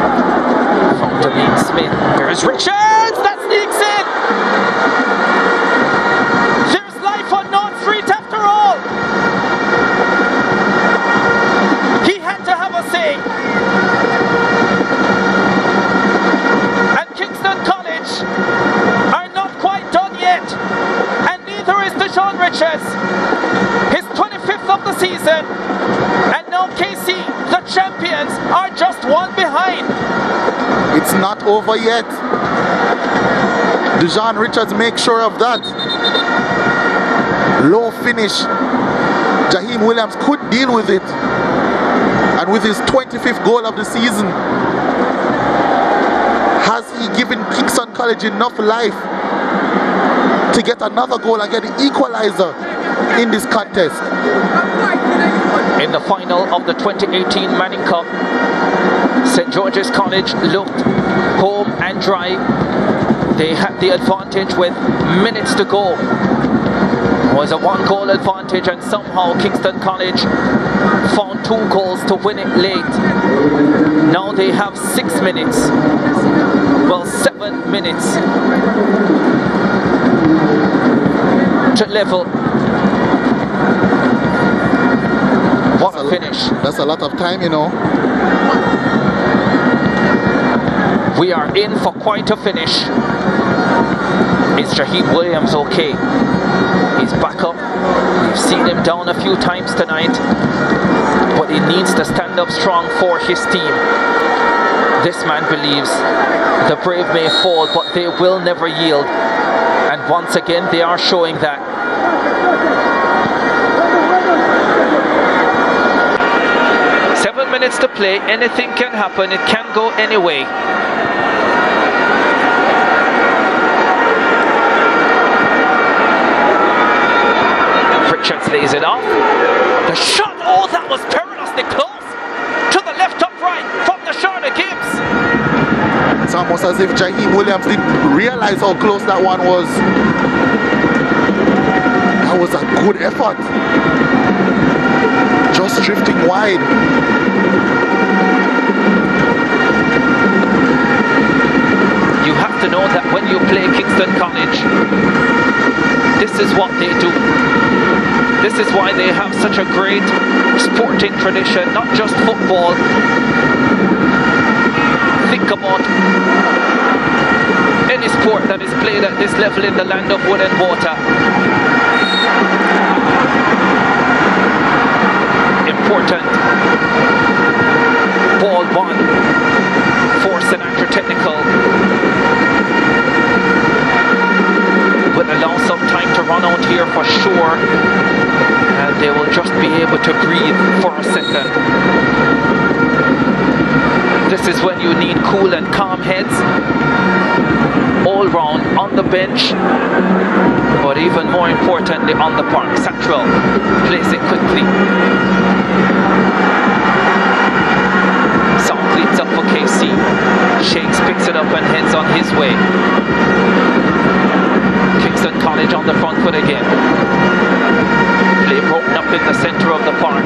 from Devine Smith. Here's Richards! That sneaks in! There's life on North Street after all! He had to have a say. And Kingston College are not quite done yet. And neither is Deshaun Richards. His 25th of the season. And now KC, the champions, are just one behind. It's not over yet. Deshaun Richards makes sure of that. Low finish. Jaheim Williams could deal with it. And with his 25th goal of the season, has he given Kingston College enough life to get another goal and get the equalizer in this contest? In the final of the 2018 Manning Cup, St. George's College looked home and dry. They had the advantage with minutes to go. It was a 1-goal advantage, and somehow Kingston College found 2 goals to win it late. Now they have 6 minutes. Well, 7 minutes to level. What a finish. That's a lot of time, you know. We are in for quite a finish. Is Jaheim Williams okay? He's back up. We've seen him down a few times tonight, but he needs to stand up strong for his team. This man believes the brave may fall, but they will never yield. And once again, they are showing that. Seven minutes to play. Anything can happen. It can go any way. Richards lays it off. The shot, oh, that was perilously close. To the left up right from the Shona Gibbs. It's almost as if Jaheim Williams didn't realize how close that one was. That was a good effort. Just drifting wide. You have to know that when you play Kingston College, this is what they do. This is why they have such a great sporting tradition, not just football. Think about any sport that is played at this level in the land of wood and water. Important. Ball 1 for St. Andrew Technical. Will allow some time to run out here for sure, and they will just be able to breathe for a second. This is when you need cool and calm heads all round on the bench, but even more importantly on the park. Satchwell plays it quickly. South leads up for KC. Shakes picks it up and heads on his way. Kingston College on the front foot again. Play broken up in the center of the park.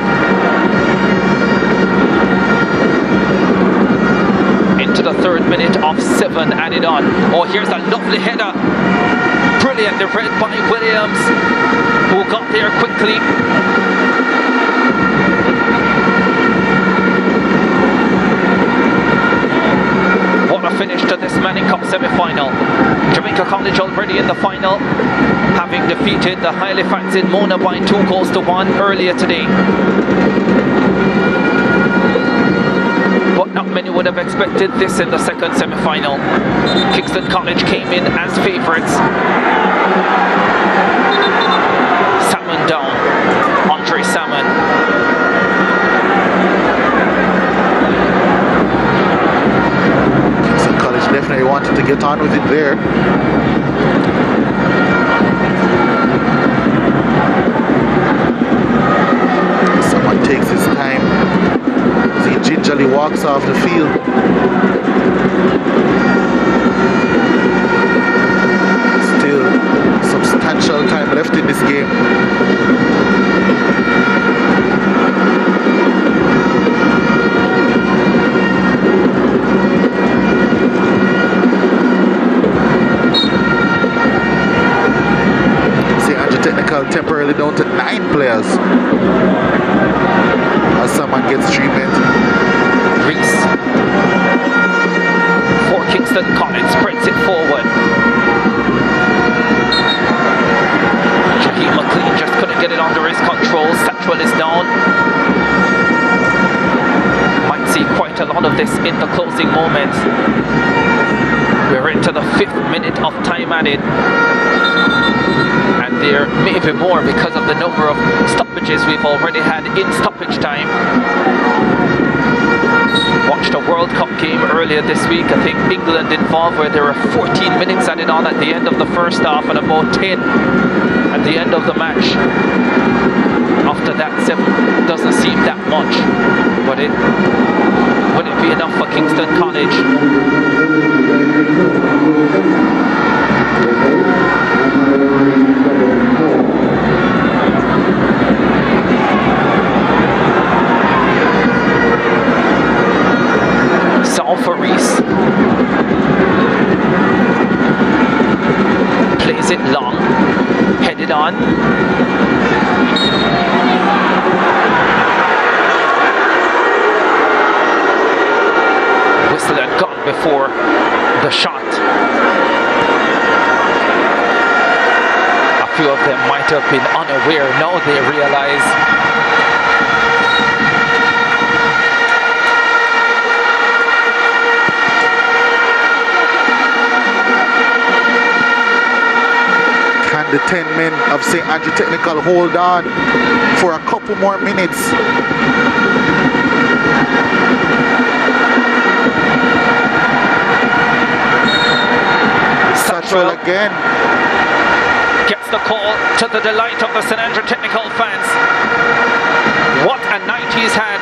Into the 3rd minute of 7 added on. Oh, here's a lovely header read by Williams, who got there quickly. What a finish to this Manning Cup semi-final. Jamaica College already in the final, having defeated the highly fancied Mona by 2-1 earlier today. But not many would have expected this in the second semi-final. Kingston College came in as favourites. Salmon down. Andre Salmon. Kingston College definitely wanted to get on with it there. Someone takes his time. He gingerly walks off the field. Still substantial time left in this game. St. Andrew Technical temporarily down to 9 players. As someone gets treatment. Reese for Kingston College spreads it forward. Shaheem McLean just couldn't get it under his control. Satchwell is down. Might see quite a lot of this in the closing moments. We're into the 5th minute of time added. And there may be more because of the number of stoppages we've already had in stoppage time. Watched a World Cup game earlier this week, I think England involved, where there were 14 minutes added on at the end of the first half and about 10 at the end of the match. After that, 7 doesn't seem that much, but would it be enough for Kingston College? Saul for Reese. Plays it long. Headed on. Whistle had gone before the shot. A few of them might have been unaware. Now they realize. The 10 men of St. Andrew Technical hold on for a couple more minutes. Satchwell again. Gets the call to the delight of the St. Andrew Technical fans. What a night he's had.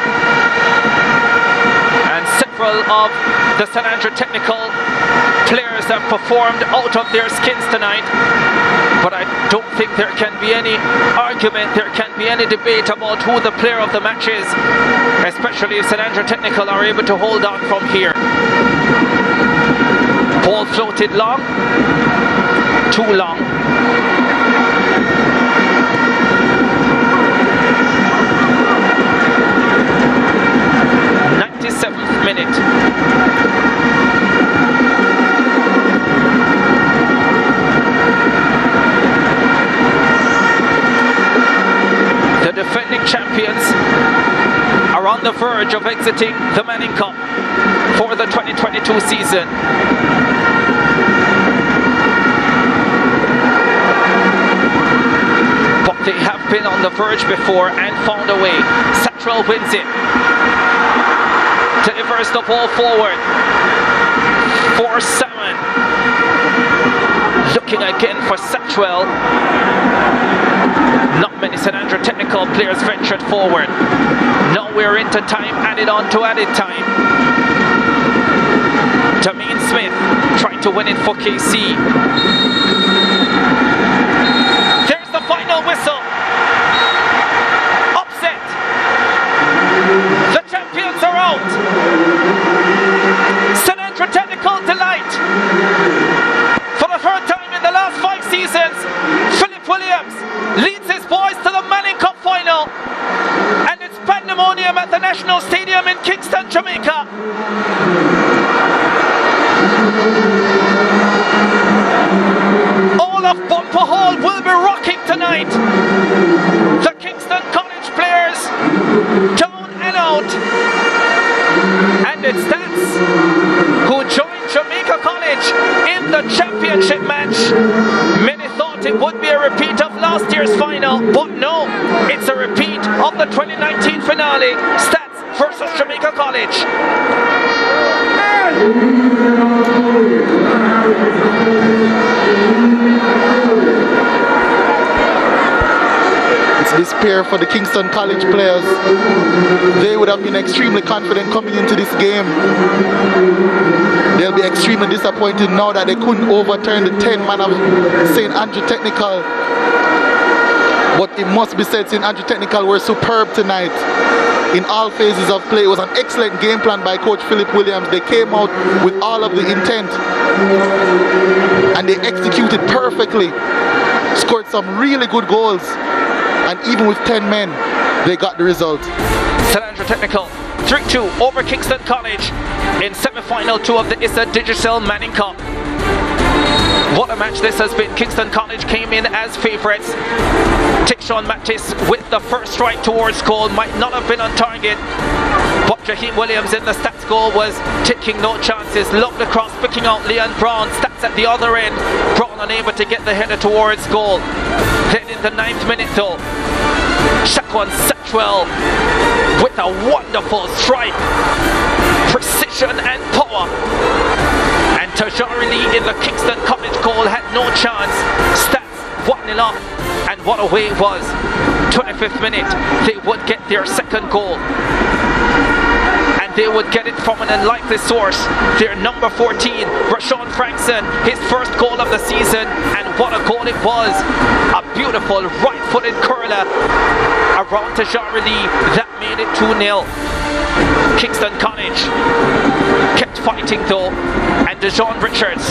And several of the St. Andrew Technical players have performed out of their skins tonight. But I don't think there can be any argument, there can be any debate about who the player of the match is, especially if St. Andrew Technical are able to hold on from here. Ball floated long, too long. '97th minute. The defending champions are on the verge of exiting the Manning Cup for the 2022 season. But they have been on the verge before and found a way. Satchwell wins it. Delivers the ball forward for Salmon. Looking again for Satchwell. Not many St. Andrew Technical players ventured forward. Now we're into time, added on to added time. Jameen Smith trying to win it for KC. There's the final whistle. Upset. The champions are out. St. Andrew Technical delight. For the third time in the last 5 seasons, Williams leads his boys to the Manning Cup final. And it's pandemonium at the National Stadium in Kingston, Jamaica. All of Bumper Hall will be rocking tonight. The Kingston College players down and out. And it's STATHS who joined Jamaica College in the championship match. Many thought it would be a repeat of last year's final, but no, it's a repeat of the 2019 finale. STATHS versus Jamaica College. It's despair for the Kingston College players. They would have been extremely confident coming into this game. They'll be extremely disappointed now that they couldn't overturn the 10-man of St. Andrew Technical. But it must be said, St. Andrew Technical were superb tonight. In all phases of play, it was an excellent game plan by Coach Philip Williams. They came out with all of the intent and they executed perfectly. Scored some really good goals. And even with 10 men, they got the result. St. Andrew Technical 3-2 over Kingston College in semi-final 2 of the ISSA Digicel Manning Cup. What a match this has been. Kingston College came in as favourites. Tixon Mattis with the first strike towards goal. Might not have been on target, but Jaheim Williams in the STATHS goal was taking no chances. Looked across, picking out Leon Brown. STATHS at the other end. Brown unable to get the header towards goal. Then in the 9th minute though, Shaquan Satchwell with a wonderful strike. Precision and power. And Tajari Lee in the Kingston College goal had no chance. STATHS 1-0 up. And what a way it was. 25th minute, they would get their second goal. And they would get it from an unlikely source. Their number 14, Rashawn Frankson, his first goal of the season. And what a goal it was. A beautiful right-footed curler around Tajari Lee. That made it 2-0. Kingston College kept fighting though, and Dejon Richards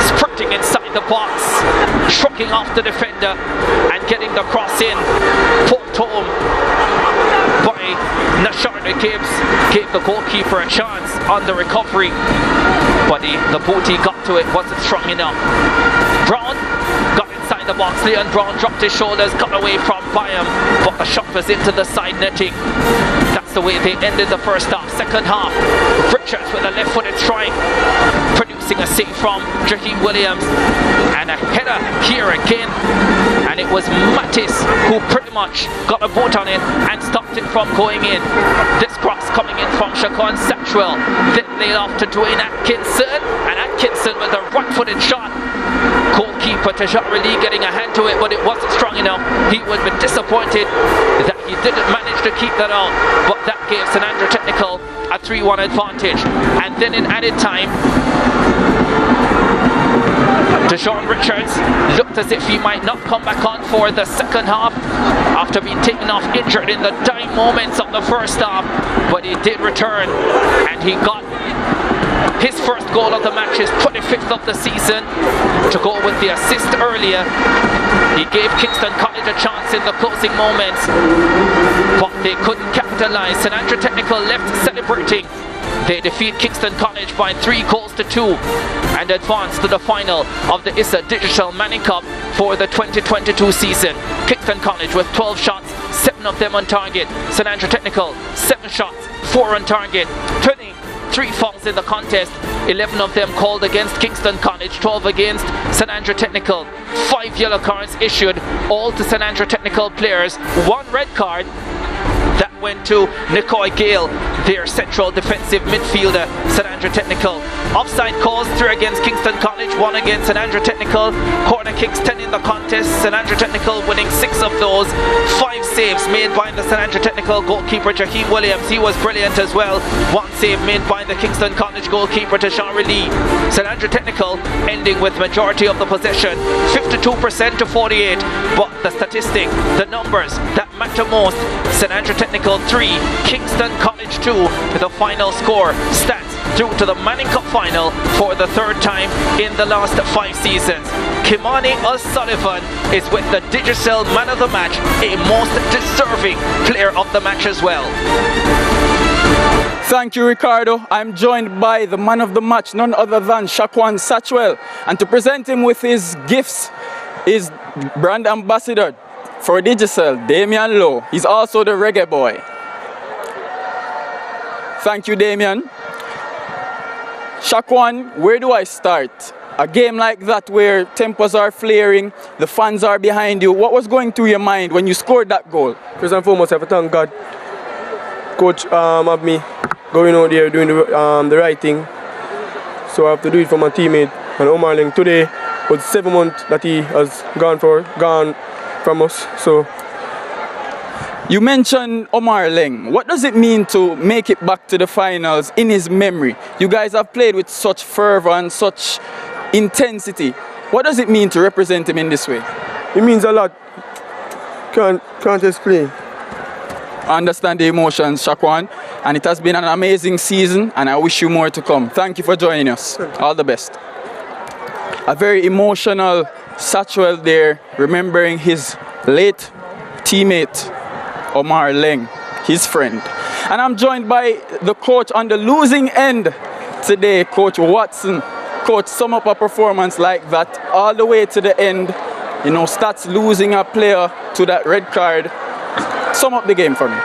sprinting inside the box, shrugging off the defender and getting the cross in, poked home by Nasharda Gibbs, gave the goalkeeper a chance on the recovery, but the booty got to it, wasn't strong enough. Brown got inside the box. Leon Brown dropped his shoulders, got away from Byam, but the shot was into the side netting. That's the way they ended the first half. Second half, Richards with a left-footed strike, producing a save from Jaheim Williams, and a header here again. And it was Mattis who pretty much got a boot on it and stopped it from going in. This cross coming in from Shaquan Satchwell, then laid off to Dwayne Atkinson, and Atkinson with a right-footed shot. Goalkeeper Tajari Lee getting a hand to it, but it wasn't strong enough. He would be disappointed that he didn't manage to keep that out, but that gave St. Andrew Technical a 3-1 advantage. And then in added time, Dejon Richards looked as if he might not come back on for the second half after being taken off injured in the dying moments of the first half, but he did return and he got his first goal of the match, his 25th of the season, to go with the assist earlier. He gave Kingston College a chance in the closing moments, but they couldn't capitalize. St. Andrew Technical left celebrating. They defeat Kingston College by 3-2 and advance to the final of the ISSA Digital Manning Cup for the 2022 season. Kingston College with 12 shots, 7 of them on target. St. Andrew Technical, 7 shots, 4 on target. 23 fouls in the contest, 11 of them called against Kingston College, 12 against St. Andrew Technical. 5 yellow cards issued, all to St. Andrew Technical players. 1 red card that went to Nicoy Gale, their central defensive midfielder. St. Andrew Technical. Offside calls, 3 against Kingston College, 1 against St. Andrew Technical. Corner kicks, 10 in the contest. St. Andrew Technical winning 6 of those. 5 saves made by the St. Andrew Technical goalkeeper Jaheim Williams. He was brilliant as well. 1 save made by the Kingston College goalkeeper Tajari Lee. St. Andrew Technical ending with majority of the possession, 52% to 48. But the statistic, the numbers that matter most, St. Andrew Technical 3, Kingston College 2, the final score. STATHS through to the Manning Cup final for the 3rd time in the last 5 seasons. Kimani O'Sullivan is with the Digicel Man of the Match, a most deserving player of the match as well. Thank you, Ricardo. I'm joined by the man of the match, none other than Shaquan Satchwell. And to present him with his gifts is brand ambassador for Digicel, Damian Lowe. He's also the reggae boy. Thank you, Damian. Shaquan, where do I start? A game like that where tempers are flaring, the fans are behind you. What was going through your mind when you scored that goal? First and foremost, I have to thank God. Coach have me going out there doing the right thing. So I have to do it for my teammate. And Omar Leng today was 7 months that he has gone from us. So you mentioned Omar Leng. What does it mean to make it back to the finals in his memory? You guys have played with such fervor and such intensity. What does it mean to represent him in this way? It means a lot. Can't explain. I understand the emotions, Shaquan, and it has been an amazing season, and I wish you more to come. Thank you for joining us. All the best. A very emotional Satchwell there, remembering his late teammate Omar Leng, his friend. And I'm joined by the coach on the losing end today, Coach Watson. Coach, sum up a performance like that all the way to the end. You know, STATHS losing a player to that red card. Sum up the game for me.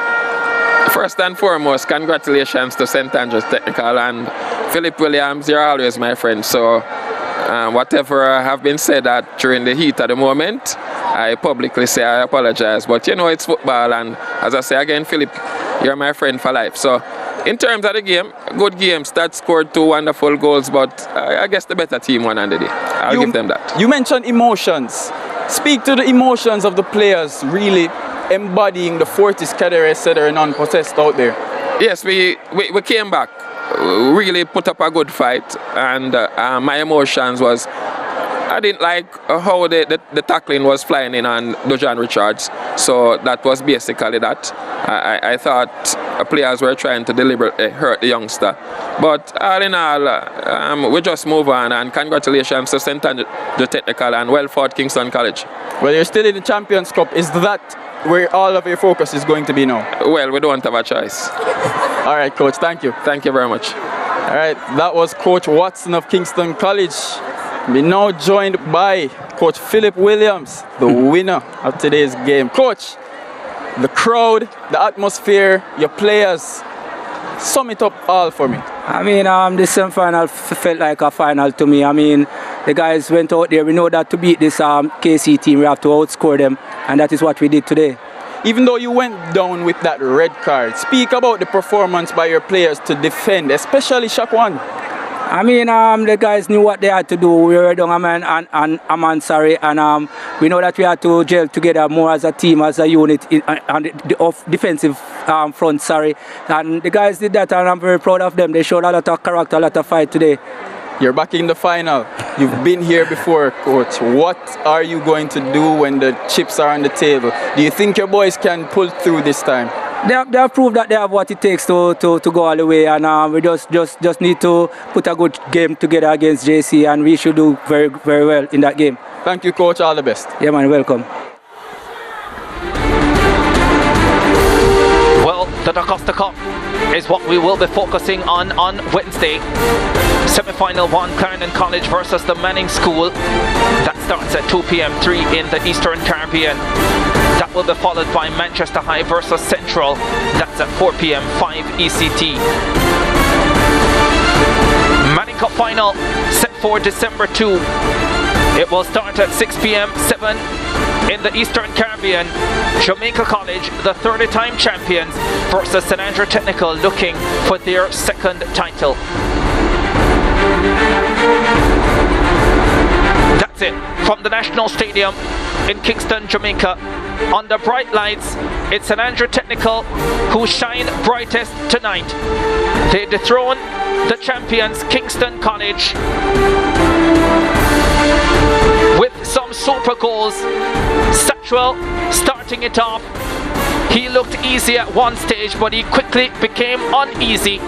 First and foremost, congratulations to St. Andrews Technical and Philip Williams. You're always my friend. So whatever have been said that during the heat of the moment, I publicly say I apologize. But you know, it's football, and as I say again, Philip, you're my friend for life. So in terms of the game, good game. STATHS scored 2 wonderful goals, but I guess the better team won on the day. I'll give them that. You mentioned emotions. Speak to the emotions of the players really embodying the Fortis Cadere Cedar non-possessed out there. Yes, we came back, really put up a good fight, and my emotions was, I didn't like how the tackling was flying in on Dujan Richards, so that was basically that. I thought players were trying to deliberately hurt the youngster, but all in all, we just move on, and congratulations to St. Andrews Technical and well fought Kingston College. Well, you're still in the Champions Cup. Is that where all of your focus is going to be now? Well, we don't have a choice. All right, Coach, thank you. Thank you very much. All right, that was Coach Watson of Kingston College. We're now joined by Coach Philip Williams, the winner of today's game. Coach, the crowd, the atmosphere, your players, sum it up all for me. I mean, this semi-final felt like a final to me. I mean, the guys went out there. We know that to beat this KC team, we have to outscore them, and that is what we did today. Even though you went down with that red card, speak about the performance by your players to defend, especially Shaquan. I mean, the guys knew what they had to do. We were down a man and a man, sorry, and we know that we had to gel together more as a team, as a unit, on the defensive front, sorry. And the guys did that, and I'm very proud of them. They showed a lot of character, a lot of fight today. You're back in the final. You've been here before, Coach. What are you going to do when the chips are on the table? Do you think your boys can pull through this time? They have proved that they have what it takes to go all the way, and we just need to put a good game together against JC, and we should do very, very well in that game. Thank you, Coach. All the best. Yeah, man. Welcome. Well, the Augusta Cup is what we will be focusing on Wednesday. Semi-final 1, Clarendon College versus the Manning School. That starts at 2 p.m. 3 in the Eastern Caribbean. That will be followed by Manchester High versus Central. That's at 4 p.m. 5 ECT. Manning Cup final set for December 2. It will start at 6 p.m. 7 in the Eastern Caribbean. Jamaica College, the 30-time champions, versus St. Andrews Technical, looking for their second title. That's it from the National Stadium in Kingston, Jamaica. Under bright lights, it's St. Andrews Technical who shine brightest tonight. They dethrone the champions, Kingston College, with some super goals. Satchwell starting it off. He looked easy at one stage, but he quickly became uneasy.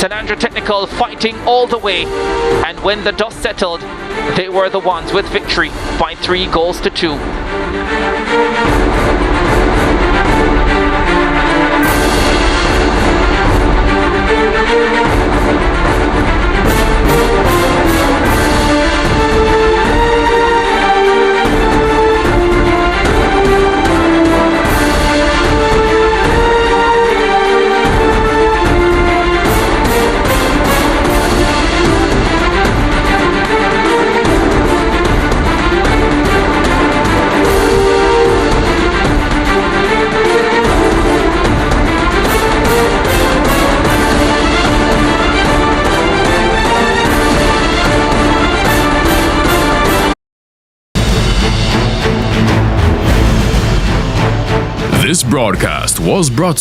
St. Andrew Technical fighting all the way, and when the dust settled, they were the ones with victory by 3-2. This broadcast was brought